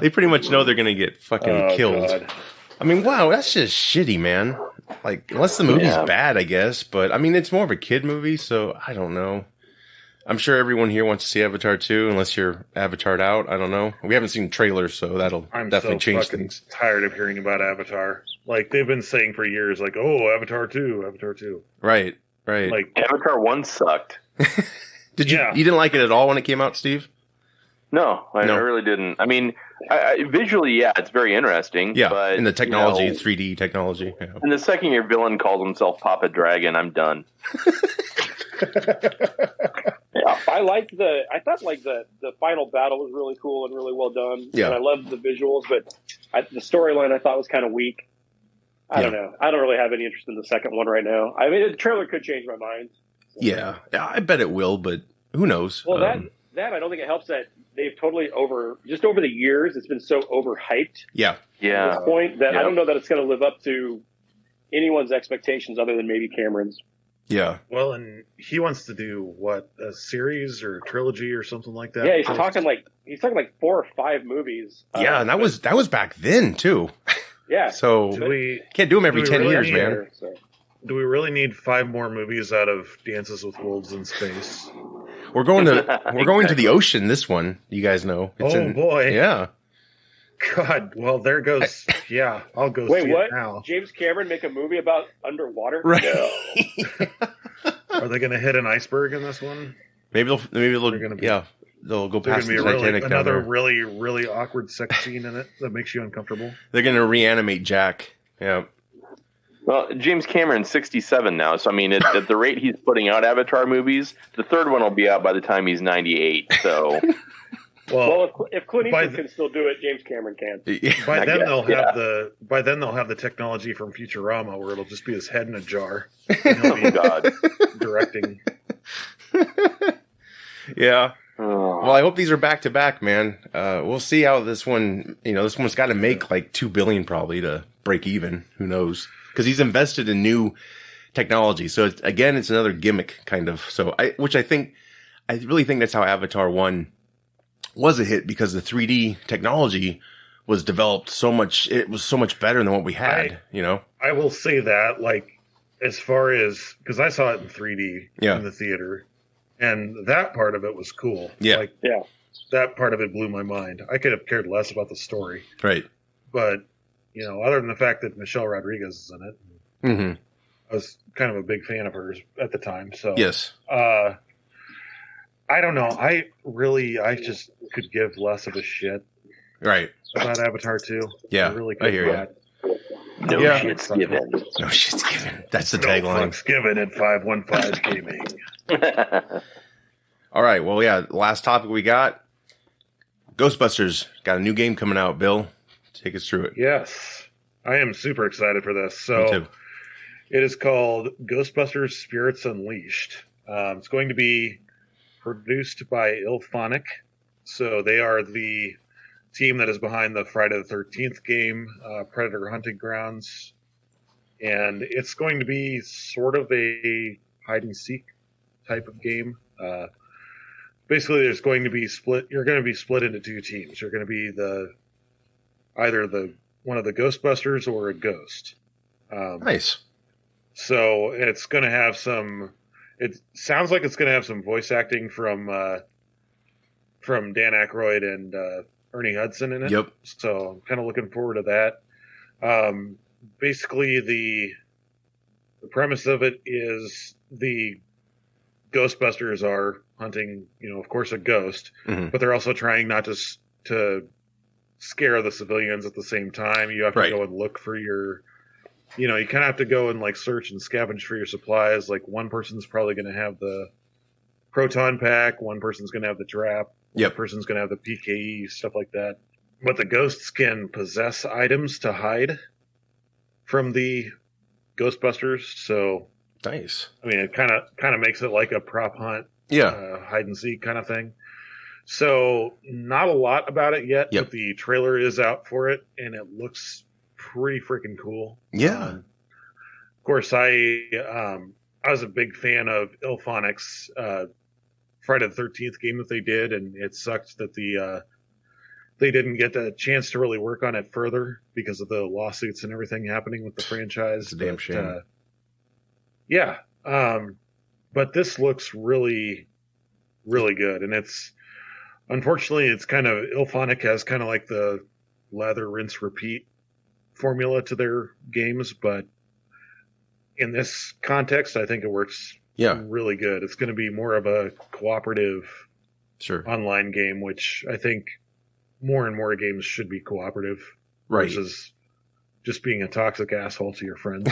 [SPEAKER 1] they pretty much know they're gonna get fucking killed. God. I mean, wow, that's just shitty, man. Like, unless the movie's bad, I guess. But I mean, it's more of a kid movie, so I don't know. I'm sure everyone here wants to see Avatar 2, unless you're Avatared out. I don't know. We haven't seen trailers, so that'll definitely change things.
[SPEAKER 5] I'm tired of hearing about Avatar. Like, they've been saying for years, like, oh, Avatar 2, Avatar 2.
[SPEAKER 1] Right.
[SPEAKER 5] Like,
[SPEAKER 3] Avatar 1 sucked.
[SPEAKER 1] You didn't like it at all when it came out, Steve?
[SPEAKER 3] No, I really didn't. I mean, visually, it's very interesting.
[SPEAKER 1] Yeah,
[SPEAKER 3] but,
[SPEAKER 1] in the technology, 3D technology. Yeah.
[SPEAKER 3] And the second your villain calls himself Papa Dragon, I'm done.
[SPEAKER 2] I thought the final battle was really cool and really well done.
[SPEAKER 1] Yeah.
[SPEAKER 2] And I loved the visuals, but the storyline I thought was kind of weak. I don't know. I don't really have any interest in the second one right now. I mean, the trailer could change my mind. So.
[SPEAKER 1] Yeah, I bet it will, but who knows?
[SPEAKER 2] Well, that I don't think it helps that they've totally over the years, it's been so overhyped.
[SPEAKER 1] Yeah.
[SPEAKER 2] At this point that I don't know that it's going to live up to anyone's expectations other than maybe Cameron's.
[SPEAKER 1] Yeah.
[SPEAKER 5] Well, and he wants to do a series or a trilogy or something like that.
[SPEAKER 2] Yeah, he's talking like 4 or 5 movies.
[SPEAKER 1] Yeah, and that was back then too.
[SPEAKER 2] Yeah.
[SPEAKER 1] So can't do them every 10 years, man.
[SPEAKER 5] Do we really need 5 more movies out of Dances with Wolves in Space?
[SPEAKER 1] We're going to the ocean. This one, you guys know.
[SPEAKER 5] Boy.
[SPEAKER 1] Yeah.
[SPEAKER 5] God, well, there goes. I'll go.
[SPEAKER 2] Wait,
[SPEAKER 5] see
[SPEAKER 2] what?
[SPEAKER 5] It now.
[SPEAKER 2] James Cameron make a movie about underwater?
[SPEAKER 1] Right.
[SPEAKER 2] No.
[SPEAKER 5] Are they going to hit an iceberg in this one?
[SPEAKER 1] Maybe they'll they'll go past the Titanic.
[SPEAKER 5] Another really, really awkward sex scene in it that makes you uncomfortable.
[SPEAKER 1] They're going to reanimate Jack. Yeah.
[SPEAKER 3] Well, James Cameron's 67 now, so I mean, at the rate he's putting out Avatar movies, the third one will be out by the time he's 98. So.
[SPEAKER 2] Well, if Clint Eastwood can still do it, James Cameron can.
[SPEAKER 5] By then they'll have the technology from Futurama where it'll just be his head in a jar. And he'll be directing.
[SPEAKER 1] Yeah. Well, I hope these are back to back, man. We'll see how this one. This one's got to make like $2 billion probably to break even. Who knows? Because he's invested in new technology. So it's another gimmick kind of. So I really think that's how Avatar 1 was a hit, because the 3D technology was developed so much. It was so much better than what we had,
[SPEAKER 5] I will say that, like, as far as, because I saw it in 3D in the theater, and that part of it was cool.
[SPEAKER 1] Yeah.
[SPEAKER 5] That part of it blew my mind. I could have cared less about the story.
[SPEAKER 1] Right.
[SPEAKER 5] But, other than the fact that Michelle Rodriguez is in it,
[SPEAKER 1] mm-hmm.
[SPEAKER 5] I was kind of a big fan of hers at the time. So,
[SPEAKER 1] yes.
[SPEAKER 5] I don't know. I just could give less of a shit.
[SPEAKER 1] Right.
[SPEAKER 5] About Avatar 2.
[SPEAKER 1] Yeah. I hear you.
[SPEAKER 3] No shit's given.
[SPEAKER 1] No shit's given. That's the tagline.
[SPEAKER 5] No fucks given at 515 Gaming.
[SPEAKER 1] All right. Well, last topic we got. Ghostbusters got a new game coming out, Bill. Take us through it.
[SPEAKER 5] Yes. I am super excited for this. So,
[SPEAKER 1] me too.
[SPEAKER 5] It is called Ghostbusters Spirits Unleashed. It's going to be produced by Ilphonic. So they are the team that is behind the Friday the 13th game, Predator Hunting Grounds. and it's going to be sort of a hide and seek type of game. Basically, there's going to be you're going to be split into two teams. You're going to be either one of the Ghostbusters or a ghost.
[SPEAKER 1] Nice.
[SPEAKER 5] So it's going to have it sounds like it's going to have some voice acting from Dan Aykroyd and Ernie Hudson in it.
[SPEAKER 1] Yep.
[SPEAKER 5] So I'm kind of looking forward to that. Basically, the premise of it is the Ghostbusters are hunting, of course, a ghost, but they're also trying not to scare the civilians at the same time. You have to go and look for you kind of have to go and like search and scavenge for your supplies. Like one person's probably going to have the proton pack, one person's going to have the trap, one person's going to have the PKE, stuff like that. But the ghosts can possess items to hide from the Ghostbusters, so
[SPEAKER 1] nice.
[SPEAKER 5] I mean, it kind of makes it like a prop hunt, hide and seek kind of thing. So not a lot about it yet, but the trailer is out for it, and it looks pretty freaking cool.
[SPEAKER 1] Yeah.
[SPEAKER 5] Of course, I was a big fan of Ilphonic's Friday the 13th game that they did, and it sucked that they didn't get the chance to really work on it further because of the lawsuits and everything happening with the franchise.
[SPEAKER 1] It's a damn shame.
[SPEAKER 5] Yeah. But this looks really, really good. And unfortunately, it's kind of, Ilphonic has kind of like the lather, rinse, repeat formula to their games. But in this context, I think it works really good. It's going to be more of a cooperative online game, which I think more and more games should be cooperative versus just being a toxic asshole to your friends.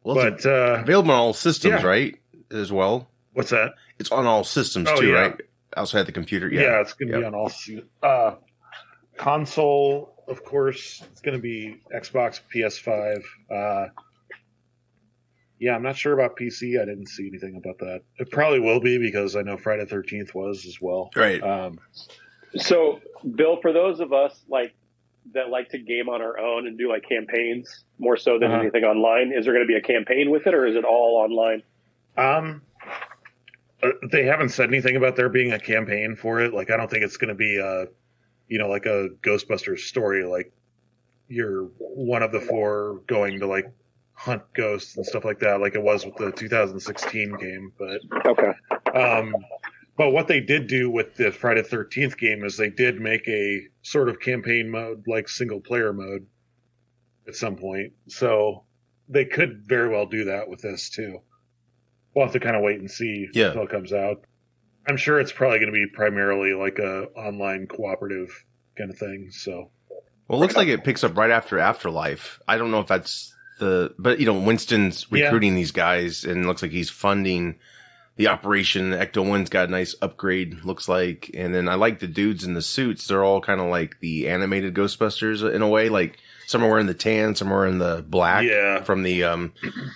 [SPEAKER 1] But available on all systems, right? As well.
[SPEAKER 5] What's that?
[SPEAKER 1] It's on all systems too, right? Outside the computer. Yeah,
[SPEAKER 5] it's going to be on all console, of course. It's going to be Xbox, PS5. I'm not sure about PC. I didn't see anything about that. It probably will be because I know Friday the 13th was as well.
[SPEAKER 1] Right.
[SPEAKER 2] So, Bill, for those of us that like to game on our own and do like campaigns more so than anything online, is there going to be a campaign with it, or is it all online?
[SPEAKER 5] They haven't said anything about there being a campaign for it. Like, I don't think it's going to be like a Ghostbusters story. Like, you're one of the four going to like hunt ghosts and stuff like that, like it was with the 2016 game. But but what they did do with the Friday the 13th game is they did make a sort of campaign mode, like single player mode, at some point. So they could very well do that with this too. We'll have to kind of wait and see until it comes out. I'm sure it's probably going to be primarily like a online cooperative kind of thing. So,
[SPEAKER 1] well, it looks like it picks up right after Afterlife. I don't know if that's but Winston's recruiting these guys, and it looks like he's funding the operation. Ecto-1's got a nice upgrade, looks like. And then I like the dudes in the suits. They're all kind of like the animated Ghostbusters in a way. Like some are wearing the tan, some are wearing the black from the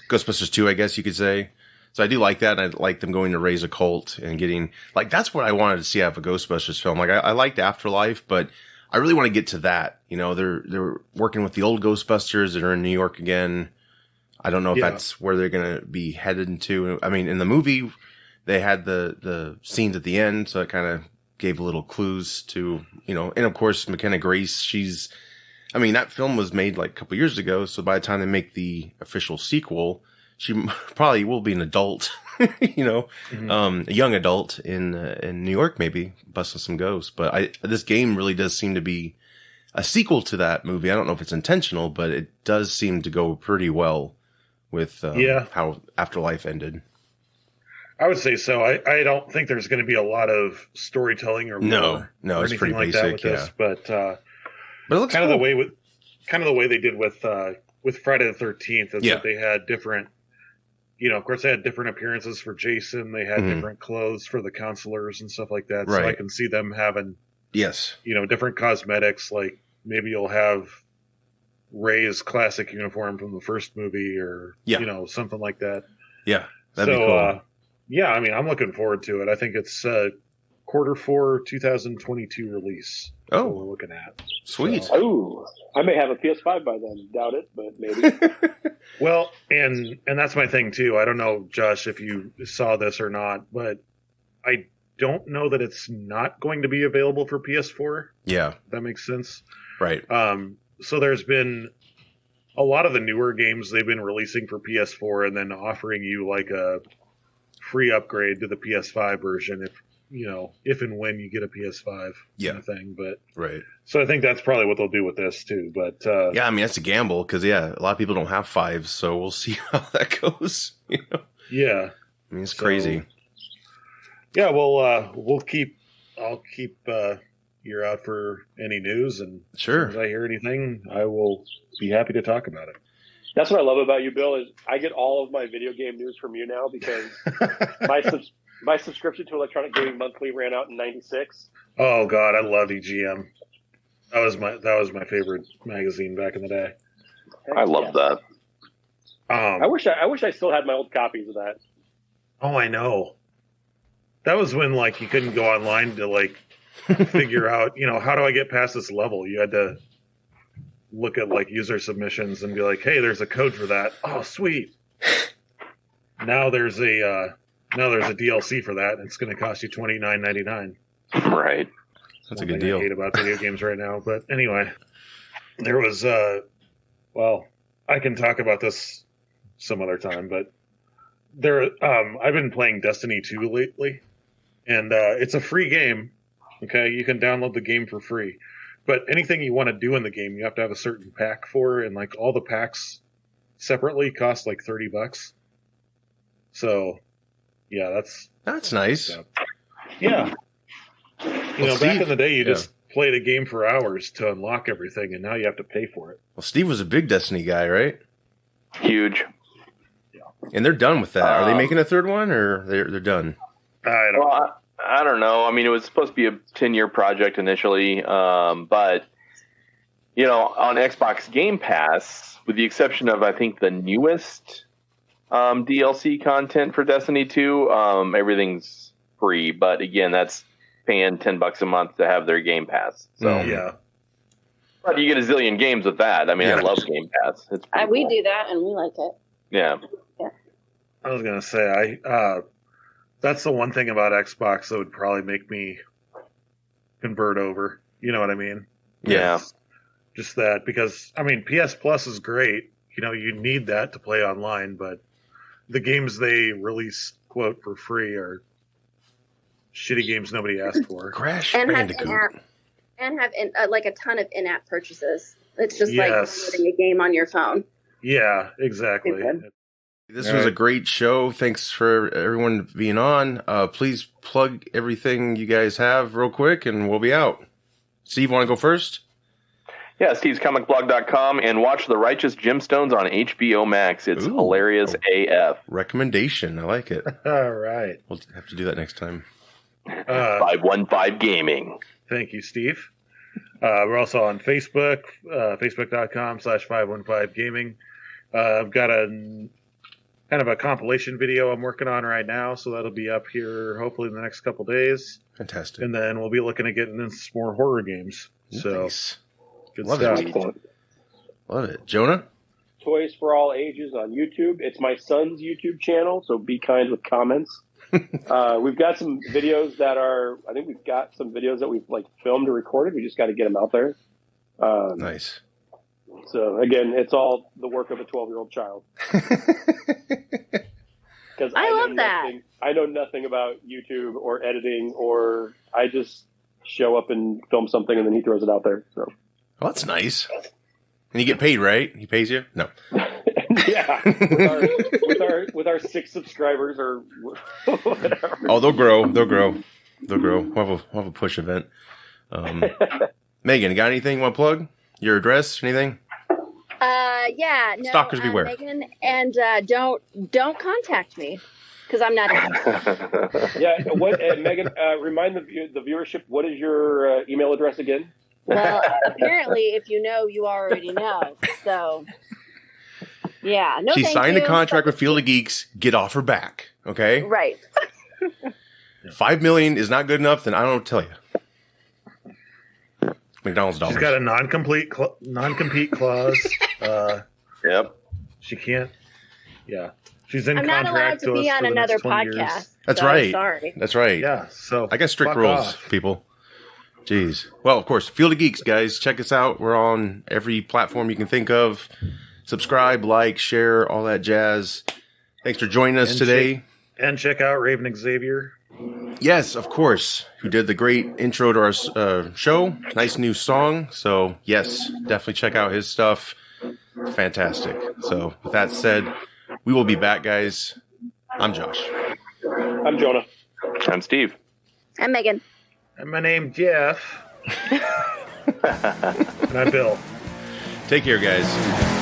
[SPEAKER 1] Ghostbusters 2, I guess you could say. So I do like that. And I like them going to raise a cult and getting like, that's what I wanted to see out of a Ghostbusters film. Like I liked Afterlife, but I really want to get to that. They're working with the old Ghostbusters that are in New York again. I don't know if that's where they're going to be headed into. I mean, in the movie, they had the scenes at the end, so it kind of gave little clues to, and of course, McKenna Grace, that film was made like a couple years ago, so by the time they make the official sequel, she probably will be an adult, a young adult in New York, maybe busting some ghosts. But this game really does seem to be a sequel to that movie. I don't know if it's intentional, but it does seem to go pretty well with how Afterlife ended.
[SPEAKER 5] I would say so. I don't think there's going to be a lot of storytelling or
[SPEAKER 1] no, it's pretty
[SPEAKER 5] like
[SPEAKER 1] basic.
[SPEAKER 5] That with this, but
[SPEAKER 1] it looks
[SPEAKER 5] kind
[SPEAKER 1] cool.
[SPEAKER 5] of the way they did with Friday the 13th is that they had different. Of course, they had different appearances for Jason. They had different clothes for the counselors and stuff like that. So I can see them having, different cosmetics. Like maybe you'll have Ray's classic uniform from the first movie or, something like that.
[SPEAKER 1] Yeah, that'd be cool.
[SPEAKER 5] I'm looking forward to it. I think it's Q4 2022 release.
[SPEAKER 1] Oh,
[SPEAKER 5] what we're looking at.
[SPEAKER 1] Sweet.
[SPEAKER 5] So,
[SPEAKER 2] Oh, I may have a PS5 by then. Doubt it, but maybe.
[SPEAKER 5] well, and that's my thing too. I don't know, Josh, if you saw this or not, but I don't know that it's not going to be available for PS4.
[SPEAKER 1] Yeah.
[SPEAKER 5] If that makes sense.
[SPEAKER 1] Right.
[SPEAKER 5] So there's been a lot of the newer games they've been releasing for PS4 and then offering you like a free upgrade to the PS5 version if and when you get a PS5 kind of thing. But
[SPEAKER 1] right.
[SPEAKER 5] So I think that's probably what they'll do with this too. But
[SPEAKER 1] yeah, I mean that's a gamble because a lot of people don't have 5s, so we'll see how that goes.
[SPEAKER 5] Yeah.
[SPEAKER 1] I mean it's crazy.
[SPEAKER 5] Yeah, well, I'll keep ear out for any news, and
[SPEAKER 1] sure.
[SPEAKER 5] as soon as I hear anything, I will be happy to talk about it.
[SPEAKER 2] That's what I love about you, Bill, is I get all of my video game news from you now because my subscription to Electronic Gaming Monthly ran out in '96.
[SPEAKER 5] Oh God, I love EGM. That was my favorite magazine back in the day.
[SPEAKER 3] I love that.
[SPEAKER 2] I wish I still had my old copies of that.
[SPEAKER 5] Oh, I know. That was when like you couldn't go online to like figure out, how do I get past this level? You had to look at like user submissions and be like, hey, there's a code for that. Oh, sweet. Now there's a DLC for that, and it's going to cost you $29.99.
[SPEAKER 3] Right.
[SPEAKER 1] That's a good deal.
[SPEAKER 5] I hate about video games right now, but anyway, there was I can talk about this some other time, but I've been playing Destiny 2 lately, and it's a free game. Okay, you can download the game for free, but anything you want to do in the game, you have to have a certain pack for, and like all the packs separately cost like $30. So, yeah,
[SPEAKER 1] that's nice.
[SPEAKER 5] Yeah, back in the day, you just played a game for hours to unlock everything, and now you have to pay for it.
[SPEAKER 1] Well, Steve was a big Destiny guy, right?
[SPEAKER 3] Huge.
[SPEAKER 1] And they're done with that. Are they making a third one, or they're done?
[SPEAKER 3] I don't know. I mean, it was supposed to be a 10-year project initially, but on Xbox Game Pass, with the exception of I think the newest DLC content for Destiny 2, everything's free. But again, that's paying $10 a month to have their Game Pass. So
[SPEAKER 5] yeah.
[SPEAKER 3] But you get a zillion games with that. I mean, I love Game Pass. It's
[SPEAKER 4] we
[SPEAKER 3] cool.
[SPEAKER 4] do that, and we like it.
[SPEAKER 3] Yeah.
[SPEAKER 5] I was gonna say that's the one thing about Xbox that would probably make me convert over. You know what I mean?
[SPEAKER 3] Yeah.
[SPEAKER 5] Just that, because I mean PS Plus is great. You need that to play online, but the games they release quote for free are shitty games nobody asked for.
[SPEAKER 1] Crash
[SPEAKER 4] and
[SPEAKER 1] Bandicoot.
[SPEAKER 4] have like a ton of in-app purchases. It's just like
[SPEAKER 5] Yes.
[SPEAKER 4] downloading a game on your phone.
[SPEAKER 5] Yeah, exactly.
[SPEAKER 1] This was a great show. Thanks for everyone being on. Please plug everything you guys have real quick, and we'll be out. Steve, want to go first?
[SPEAKER 3] Yeah, stevescomicblog.com, and watch The Righteous Gemstones on HBO Max. It's hilarious AF.
[SPEAKER 1] Recommendation. I like it.
[SPEAKER 5] All right.
[SPEAKER 1] We'll have to do that next time.
[SPEAKER 3] 515 Gaming.
[SPEAKER 5] Thank you, Steve. We're also on Facebook, facebook.com/515gaming. I've got a kind of a compilation video I'm working on right now, so that'll be up here hopefully in the next couple days.
[SPEAKER 1] Fantastic.
[SPEAKER 5] And then we'll be looking at getting into some more horror games. So,
[SPEAKER 1] nice.
[SPEAKER 5] good
[SPEAKER 1] Love
[SPEAKER 5] stuff.
[SPEAKER 1] it. Love it. Jonah?
[SPEAKER 2] Toys for All Ages on YouTube. It's my son's YouTube channel, so be kind with comments. We've got some videos I think we've got some videos that we've filmed or recorded. We just got to get them out there.
[SPEAKER 1] Nice.
[SPEAKER 2] So again, it's all the work of a 12-year-old child. Because
[SPEAKER 4] I love that.
[SPEAKER 2] I know nothing about YouTube or editing, or I just show up and film something and then he throws it out there. So.
[SPEAKER 1] Well, that's nice. And you get paid, right? He pays you? No.
[SPEAKER 2] Yeah, with our 6 subscribers or whatever.
[SPEAKER 1] Oh, they'll grow. We'll have a push event. Megan, got anything you want to plug? Your address? Anything?
[SPEAKER 4] Yeah. No,
[SPEAKER 1] Stalkers beware.
[SPEAKER 4] Megan, and don't contact me because I'm not.
[SPEAKER 2] Yeah. What, Megan? Remind the viewership. What is your email address again?
[SPEAKER 4] Well, apparently, if you know, you already know. So, yeah. No,
[SPEAKER 1] she
[SPEAKER 4] thank
[SPEAKER 1] signed
[SPEAKER 4] you.
[SPEAKER 1] a contract with Field of Geeks. Get off her back. Okay.
[SPEAKER 4] Right.
[SPEAKER 1] $5 million is not good enough, then I don't tell you. McDonald's dollars.
[SPEAKER 5] She's got a non-compete clause.
[SPEAKER 3] Yep.
[SPEAKER 5] She can't. Yeah. She's in
[SPEAKER 4] I'm not allowed
[SPEAKER 5] contract
[SPEAKER 4] to be
[SPEAKER 5] us
[SPEAKER 4] on
[SPEAKER 5] for the
[SPEAKER 4] another
[SPEAKER 5] next 20 years.
[SPEAKER 4] podcast.
[SPEAKER 1] That's
[SPEAKER 4] so
[SPEAKER 1] right.
[SPEAKER 4] Sorry.
[SPEAKER 1] That's right.
[SPEAKER 5] Yeah. So
[SPEAKER 1] I got strict
[SPEAKER 5] fuck
[SPEAKER 1] rules,
[SPEAKER 5] off.
[SPEAKER 1] people. Jeez. Well, of course, Field of Geeks, guys. Check us out. We're on every platform you can think of. Subscribe, like, share, all that jazz. Thanks for joining us today.
[SPEAKER 5] And check out Raven Xavier.
[SPEAKER 1] Yes, of course. Who did the great intro to our show. Nice new song. So, yes, definitely check out his stuff. Fantastic. So, with that said, we will be back, guys. I'm Josh.
[SPEAKER 2] I'm Jonah.
[SPEAKER 3] I'm Steve.
[SPEAKER 4] I'm Megan.
[SPEAKER 5] And my name's Jeff. And I'm Bill.
[SPEAKER 1] Take care, guys.